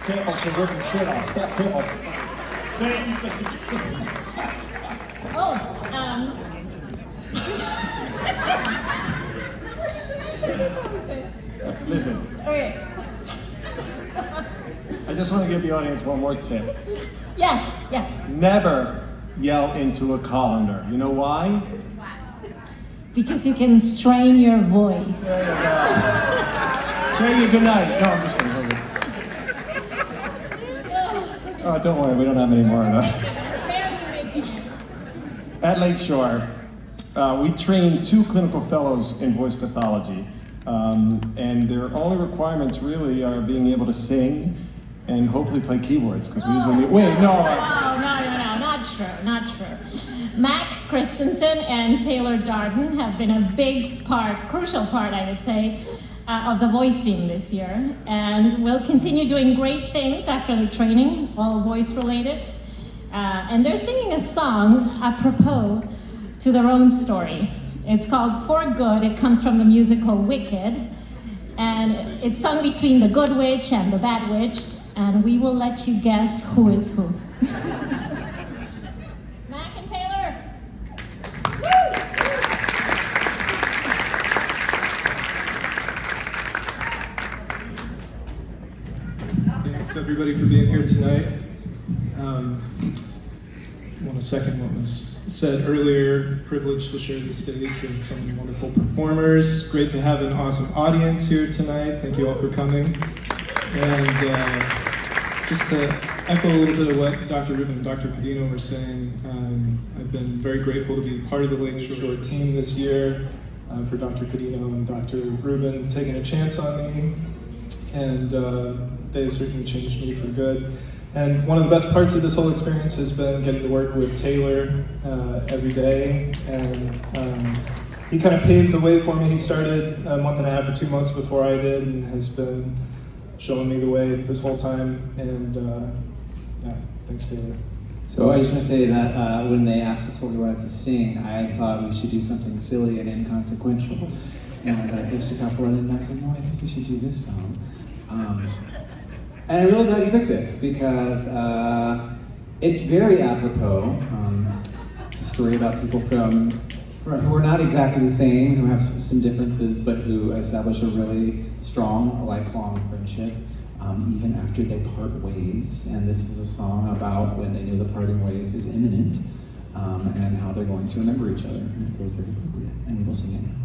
Careful, she's ripping shit off. Stop, careful. Oh, Listen, okay. I just want to give the audience one more tip. Yes, yes. Never yell into a colander. You know why? Because you can strain your voice. There you go. There you good night. No, I'm just kidding. Oh, don't worry, we don't have any more of those. At Lakeshore, we train 2 clinical fellows in voice pathology. And their only requirements really are being able to sing and hopefully play keyboards, because we usually need, wait, no. Not true. Mac Christensen and Taylor Darden have been a big part, crucial part, I would say, of the voice team this year, and will continue doing great things after their training, all voice related. And they're singing a song apropos to their own story. It's called For Good. It comes from the musical Wicked, and it's sung between the good witch and the bad witch, and we will let you guess who is who. Mac and Taylor. Woo! Thanks everybody for being here tonight. I want to second what was said earlier. Privileged to share the stage with so many wonderful performers. Great to have an awesome audience here tonight. Thank you all for coming. And just to echo a little bit of what Dr. Rubin and Dr. Codino were saying, I've been very grateful to be part of the Lakeshore team this year, for Dr. Codino and Dr. Rubin taking a chance on me. And they've certainly changed me for good. And one of the best parts of this whole experience has been getting to work with Taylor every day. And he kind of paved the way for me. He started a month and a half or 2 months before I did, and has been showing me the way this whole time. And yeah, Thanks, Taylor. So I just want to say that when they asked us what we wanted to sing, I thought we should do something silly and inconsequential. And I pitched a couple and I said, no, I think we should do this song. And I'm really glad you picked it because it's very apropos. It's a story about people who are not exactly the same, who have some differences, but who establish a really strong, lifelong friendship. Even after they part ways, and this is a song about when they know the parting ways is imminent, and how they're going to remember each other, and it feels very appropriate, and we will sing it now.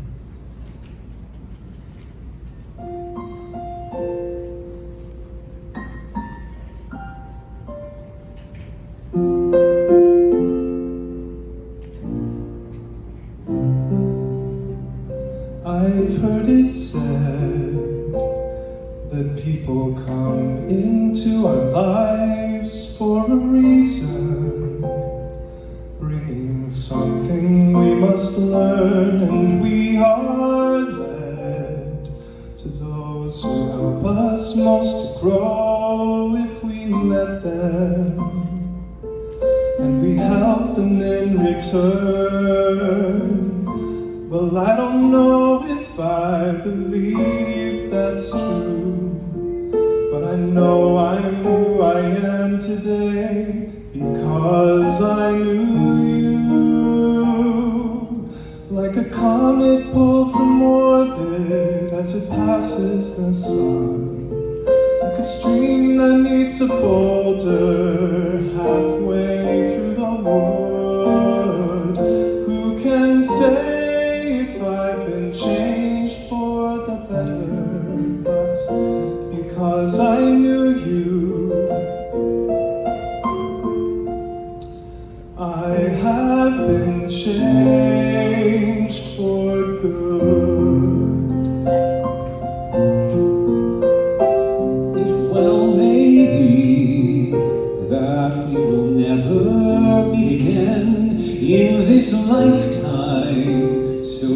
I've heard it said that people come into our lives for a reason, bringing something we must learn, and we are led to those who help us most to grow if we let them, and we help them in return. Well, I don't know if I believe that's true, but I know I'm who I am today because I knew you. Like a comet pulled from orbit as it passes the sun, like a stream that meets a boulder halfway through the wood. Who can say I've been changed for the better, but because I knew you, I have been changed for good. It well may be that we will never meet again in this lifetime. So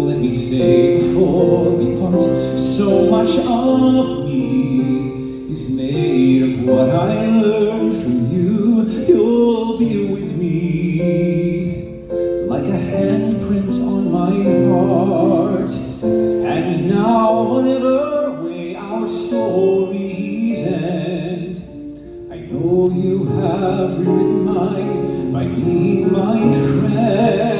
let me say before we part, so much of me is made of what I learned from you. You'll be with me like a handprint on my heart. And now whatever way our stories end, I know you have rewritten mine by being my friend.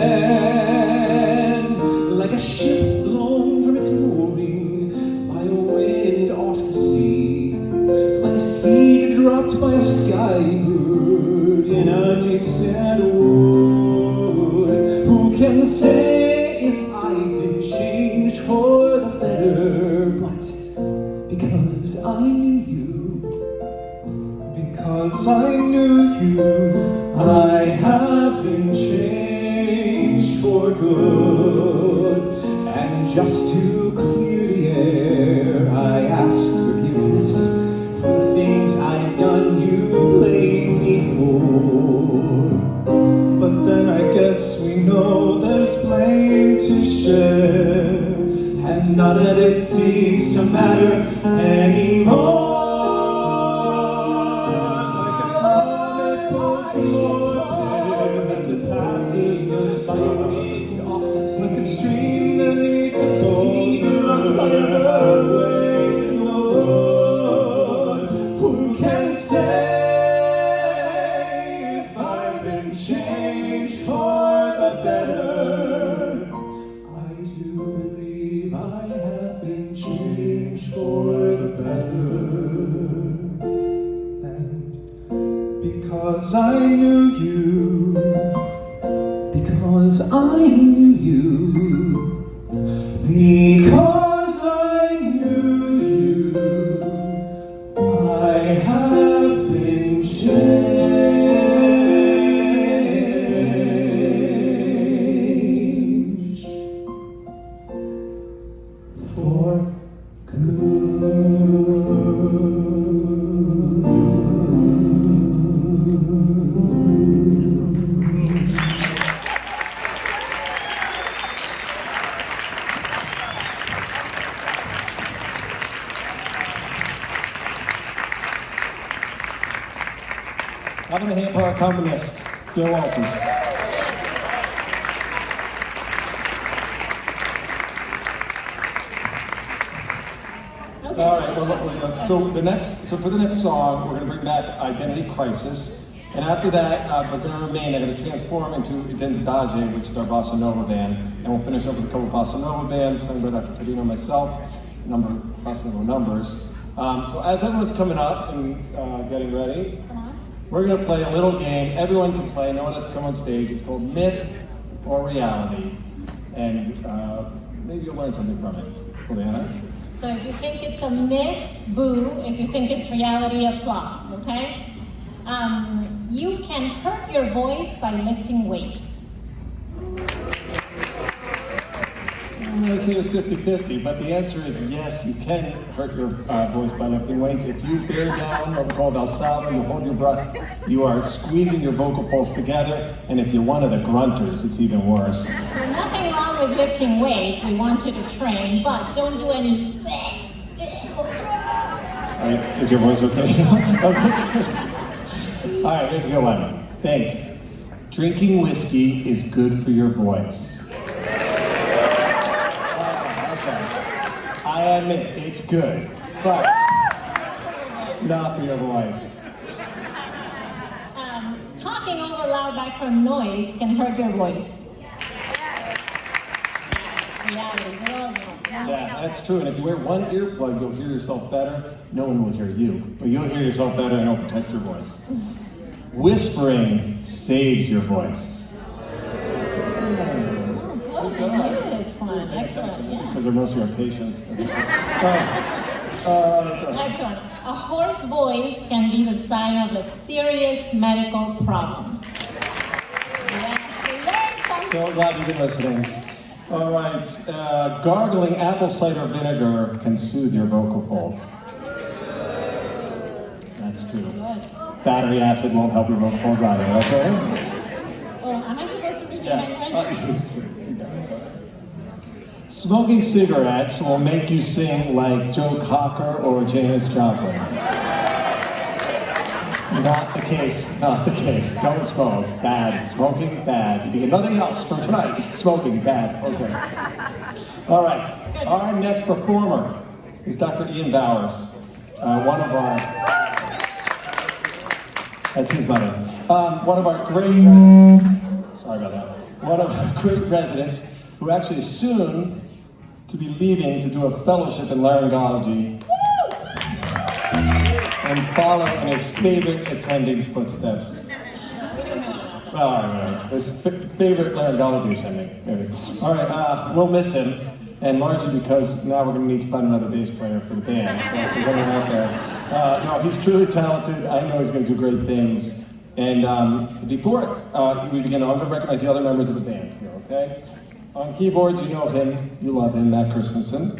Like a ship blown from its mooring by a wind off the sea, like a seed dropped by a skybird in a distant wood. Who can say if I've been changed for the better? But because I knew you, because I knew you, I have been changed for good. And just to clear the air, I ask forgiveness for the things I've done you blame me for. but then I guess we know there's blame to share, And none of it seems to matter anymore. like a comet pulled from orbit as it passes the sun, Wind off the sea, like a stream that meets a boulder halfway through the wood. who can say If I've been changed for the better, I do believe I have been changed for the better. and because I knew you, Because I knew you. Because I knew you. I have been changed for good. How about a hand for our accompanist, Joe Walters? All right. Well, so for the next song, we're going to bring back Identity Crisis, and after that, we're going to remain. I'm going to transform into Identidade, which is our bossa nova band, and we'll finish up with a couple of bossa nova bands sung by Dr. Codino and myself. Bossa nova numbers. So as everyone's coming up and getting ready, we're going to play a little game. Everyone can play. No one has to come on stage. It's called Myth or Reality, and maybe you'll learn something from it. Juliana? So if you think it's a myth, boo. If you think it's reality, applause, okay? You can hurt your voice by lifting weights. I'm going to say it's 50-50, but the answer is yes, you can hurt your voice by lifting weights. If you bear down what we call Valsalva, you hold your breath, you are squeezing your vocal folds together, and if you're one of the grunters, it's even worse. So nothing wrong with lifting weights. We want you to train, but don't do any... Is your voice okay? Okay. All right, here's a good one. Think. Drinking whiskey is good for your voice. I admit, it's good, but not for your voice. Talking over loud background noise can hurt your voice. Reality, we all know. Yeah, that's true, and if you wear one earplug, you'll hear yourself better. No one will hear you, but you'll hear yourself better and it'll protect your voice. Whispering saves your voice. Excellent, yeah. Because they're mostly our patients. Excellent. A hoarse voice can be the sign of a serious medical problem. So glad you've been listening. All right, gargling apple cider vinegar can soothe your vocal folds. That's true. Battery acid won't help your vocal folds either, okay? Well, am I supposed to read your handwriting? Smoking cigarettes will make you sing like Joe Cocker or Janis Joplin. Not the case, not the case. Don't smoke. Bad. Smoking, bad. If you get nothing else from tonight, smoking, bad. Okay. All right. Our next performer is Dr. Ian Bowers. One of our... That's his mother. One of our great... Sorry about that. One of our great residents who actually is soon to be leaving to do a fellowship in laryngology and follow in his favorite attending's footsteps. Well, all right. His favorite laryngology attending, maybe. All right, we'll miss him, and largely because now we're going to need to find another bass player for the band. So if there's anyone out there. No, he's truly talented. I know he's going to do great things. And before we begin, I'm going to recognize the other members of the band here, okay? On keyboards, you know him, you love him, Matt Christensen.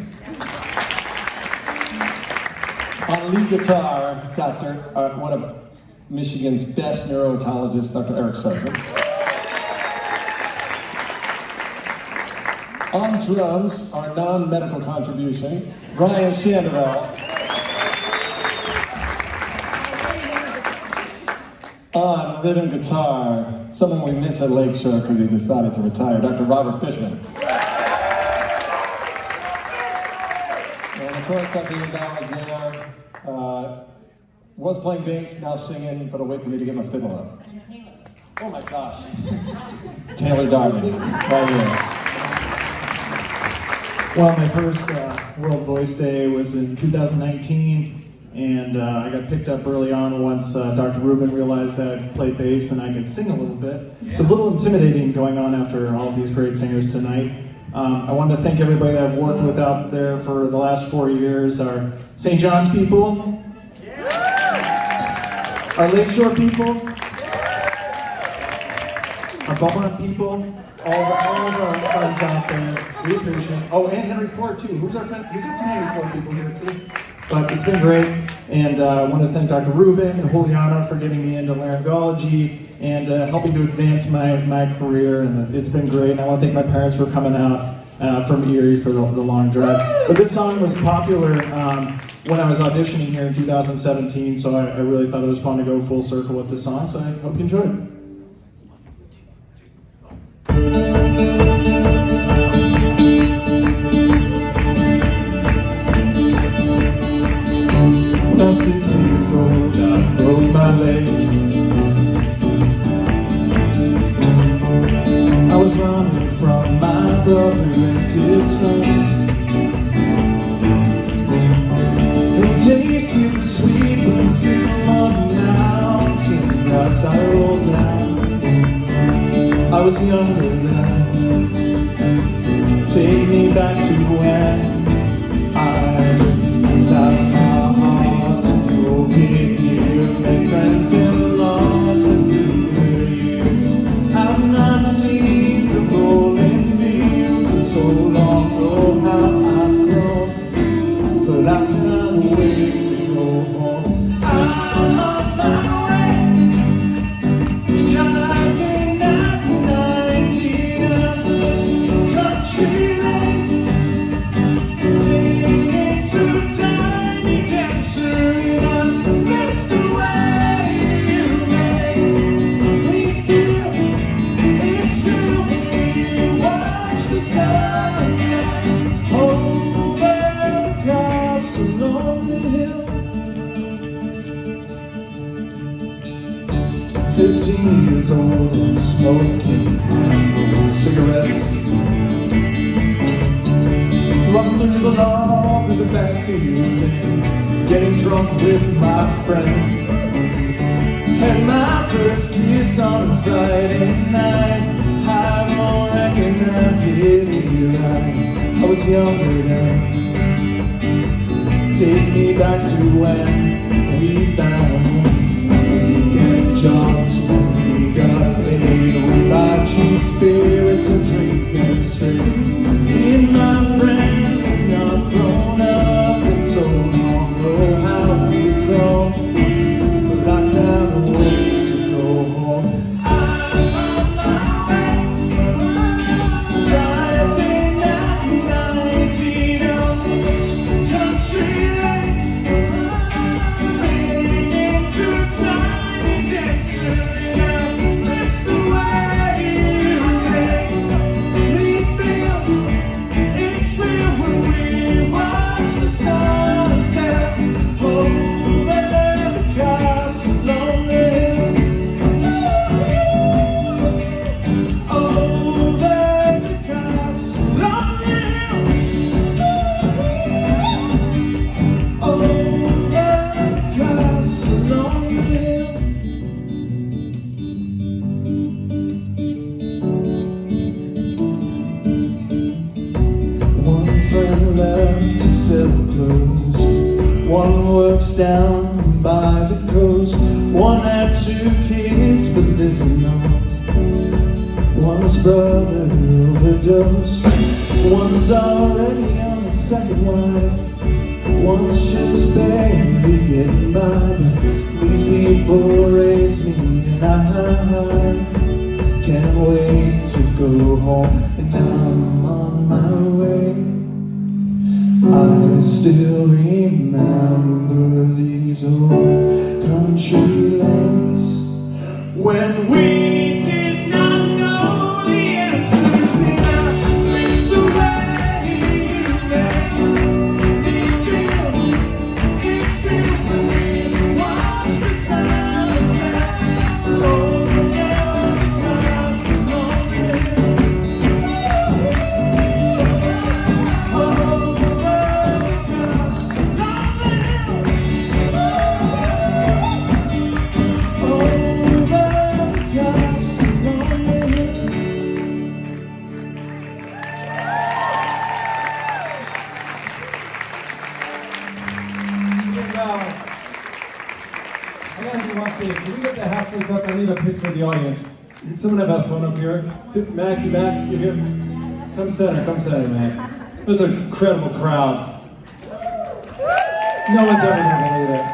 On lead guitar, one of Michigan's best neurotologists, Dr. Eric Sutton. On drums, our non-medical contribution, Brian Sandoval. On rhythm guitar, someone we miss at Lakeshore because he decided to retire, Dr. Robert Fishman. And of course, Dr. Ian Bowers there, was playing bass, now singing, but I'll wait for me to get my fiddle up. Oh my gosh. Taylor Darvin, right here. Well, my first World Voice Day was in 2019. And I got picked up early on once Dr. Rubin realized that I played bass and I could sing a little bit. So it's a little intimidating going on after all of these great singers tonight. I wanted to thank everybody that I've worked with out there for the last 4 years. Our St. John's people, our Lakeshore people, our Beaumont people, all of our friends out there. We appreciate it. Oh, and Henry Ford too. Who's our friend? We got some Henry Ford people here too. But it's been great, and I want to thank Dr. Rubin and Juliana for getting me into laryngology and helping to advance my career, and it's been great. And I want to thank my parents for coming out from Erie for the long drive. But this song was popular when I was auditioning here in 2017, so I really thought it was fun to go full circle with this song, so I hope you enjoy it. When I was 6 years old, I broke my leg. I was running from my brother and his friends. And tasted the sweet perfume on the mountain as I rolled down. I was younger then. Take me back to when I found my heart broken here, made friends and lost them through the years. I've not seen the rolling fields in so long, oh how I've grown, but I can't wait to go home. I'm on my way, driving at 19 on the country lanes, singing to Tiny Dancer, and I miss the way you make me feel. It's true when you watch the sunset over the castle on the hill. 15 years old and smoking cigarettes, running through the law, through the backfields, and getting drunk with my friends. Had my first kiss on a Friday night. I don't reckon I did it right. I was younger then. Take me back to when we found weekend jobs, when we got paid. We buy cheap spirits and drink them straight. Me and my friends have not thrown up in so long. Oh, how we've grown, but I can't wait to go home. I'm on my way, driving at 19 on these country lanes, singing to Tiny Dancer, and I miss the way you make me feel. It's real when we watch the sunset over the castle on the hill. Over the castle on the hill. Over the castle on the hill. One friend left to sell clothes. One works down by the coast. One had 2 kids but lives alone. One's brother overdosed. One's already on the second wife. One's just barely getting by. But these people raised me and I can't wait to go home. And I'm on my way. I still remember these old country lanes when we did not know the answers, and I miss the way you make me feel. It's real when we watch the sunset over the castle on the hill. Can we get the halflings up? I need a picture of the audience. Did someone have a phone up here? Mac, you back? You here? Come center, Mac. It was an incredible crowd. No one's ever gonna believe it.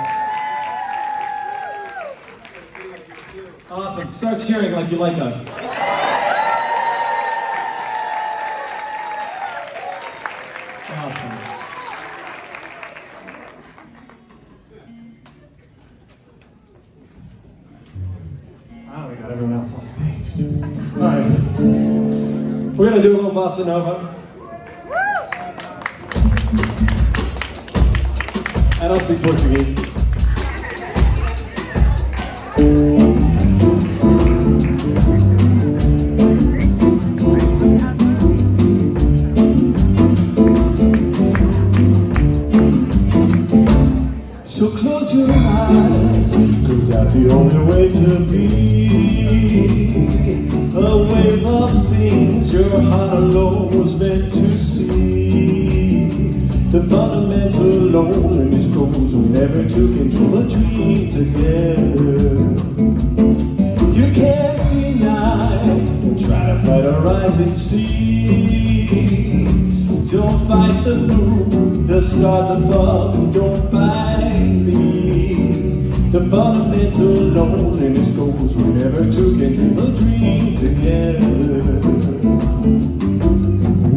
Awesome. Start cheering like you like us. Awesome. I got everyone else on stage. All right. We're going to do a little bossa nova. I don't speak Portuguese. So close your eyes, 'cause that's the only way to be. A wave of things your heart alone was meant to see. The fundamental loneliness goes whenever two can dream a dream together. You can't deny, try to fight a rising sea. Don't fight the moon, the stars above, don't fight me. The fundamental loneliness goes whenever two can dream a dream together.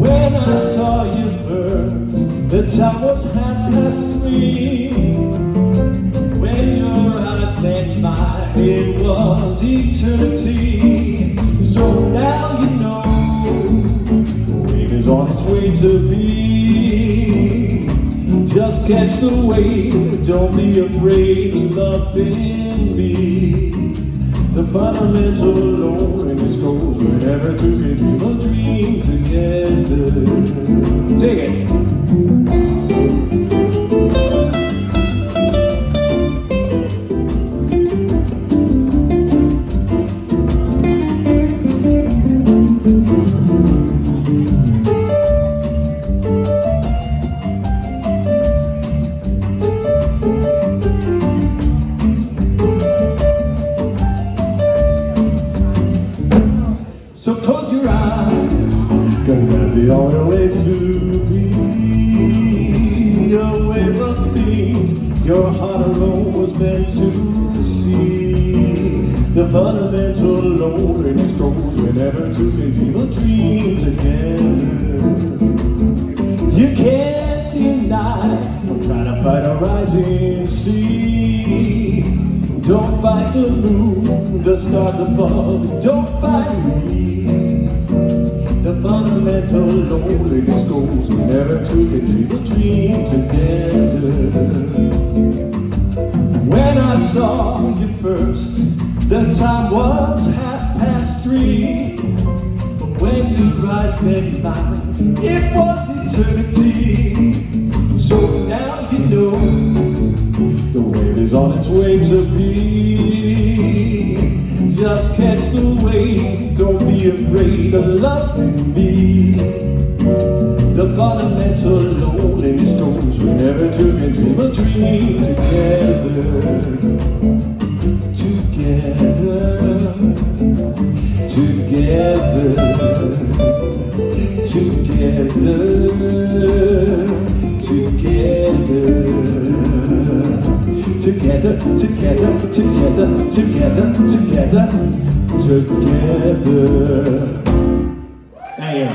When I saw you first, the time was 3:30. When your eyes met mine, it was eternity. So now you know the wave is on its way to be. Just catch the wave, don't be afraid of loving me. The fundamental loneliness goes whenever two can dream a dream together. Take it. So close your eyes, 'cause that's the only way to be. A wave of things your heart alone was meant to see. The fundamental loneliness goes whenever two can dream a dream together. You can't deny, I'm trying to fight a rising sea. Don't fight the moon, the stars above, don't fight me. The fundamental loneliness goes whenever two can dream a dream together. When I saw you first, the time was 3:30. When your eyes met mine, it was eternity. So now you know the wave is on its way to be. Just catch the wave, don't be afraid of loving me. The fundamental loneliness goes whenever two can dream a dream together. Together, together, together, together, together, together, together, together, together, together. Thank you.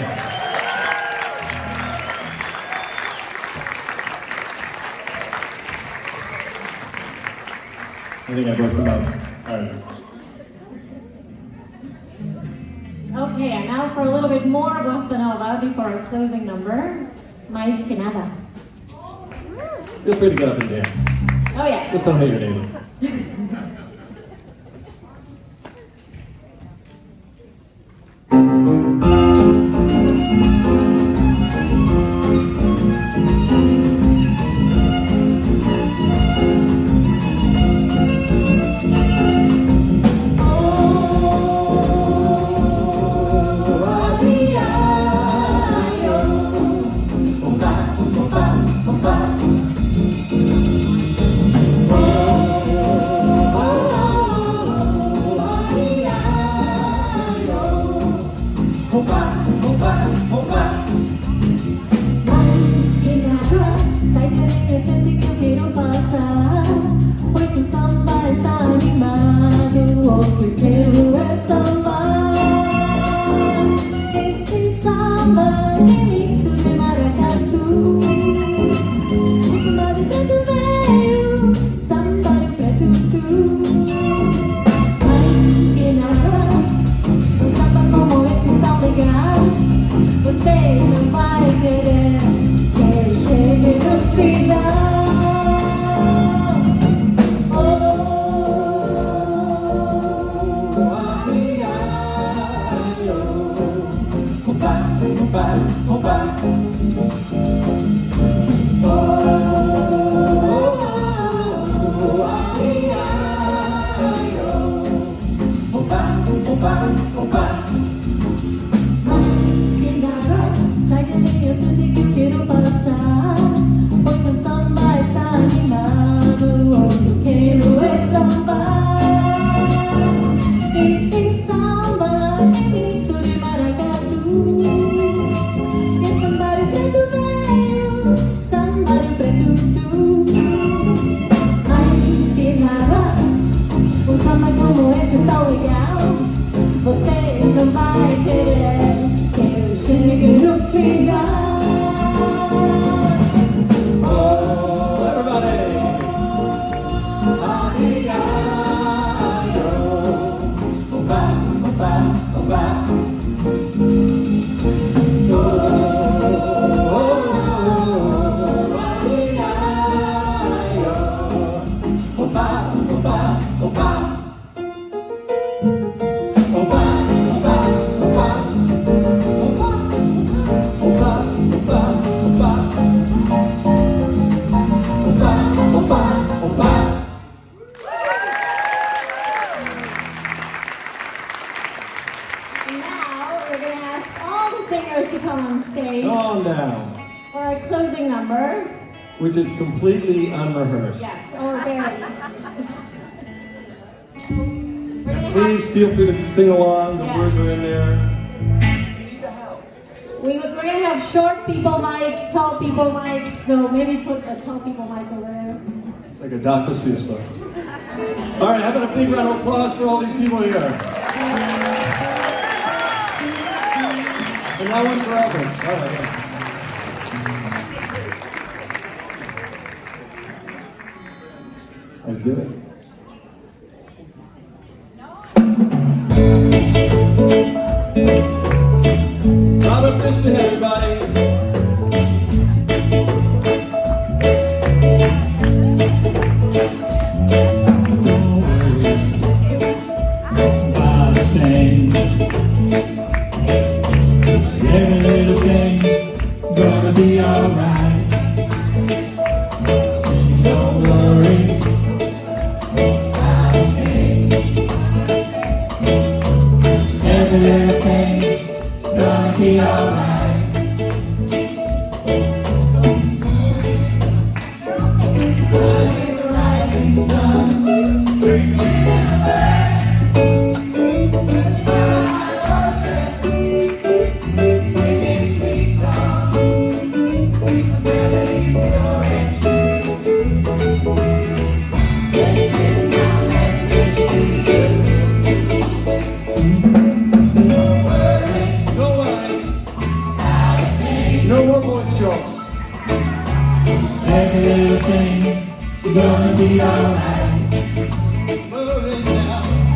I think I broke the mic. All right. Okay, and now for a little bit more bossa nova before our closing number. Mais que nada. Feel free to get up and dance. Oh yeah. Just don't hate your neighbor. Somebody Sai que nem eu que quero passar, pois o samba está animado, hoje eu quero é sambar. Este samba é misto de maracatu, é samba de preto velho, samba de preto tu. Mas que nada, um samba como este é tão legal, você não vai querer que eu chegue no final. Oh, everybody! Now we're going to ask all the singers to come on stage Go on down. for our closing number. Which is completely unrehearsed. Yes, or very. We're gonna Please feel free to sing along. The Yeah. words are in there. we're going to have short people mics, tall people mics, so maybe put a tall people mic over there. It's like a Dr. Seuss book. All right, how about a big round of applause for all these people here? And now one for Elvis. All right. Let's do it. Robert Fishman, everybody. About a thing. Every little thing gonna be alright. Don't worry about a thing. Every little thing gonna be alright. No more voice jokes. Every little thing gonna be alright.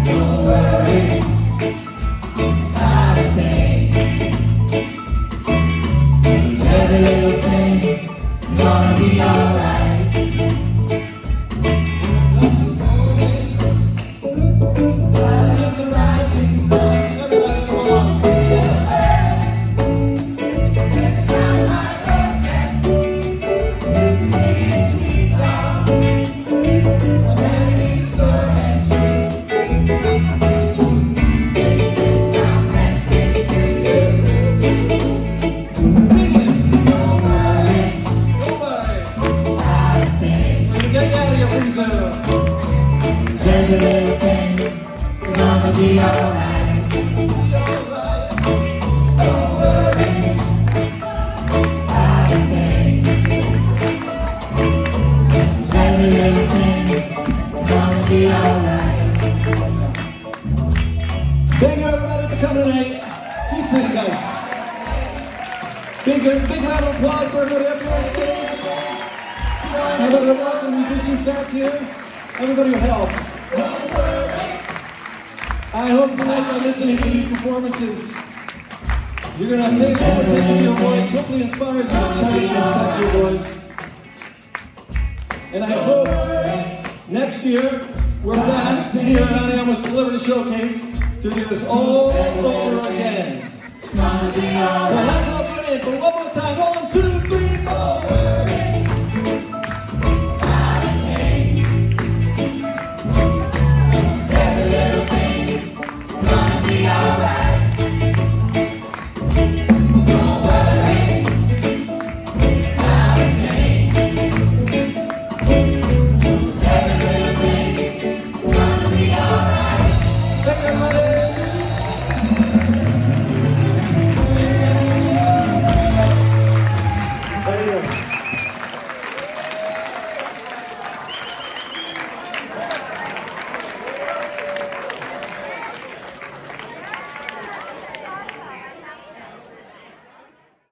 Don't worry about a thing. Every little thing gonna be alright. Every little thing gonna be alright. Don't worry about a thing. Every little thing gonna be alright. Thank you everybody for coming tonight. Keep singing, guys. Big round of applause for everybody up here on stage. How about the welcome musicians back here? Everybody who helps. I hope tonight by listening to these performances, you're going to pay more attention to your voice, hopefully inspires you to shine inside your voice. And I hope next year we're back here at Aniama's Celebrity Showcase to do this all over again. So let's all put it in for one more time. 1, 2,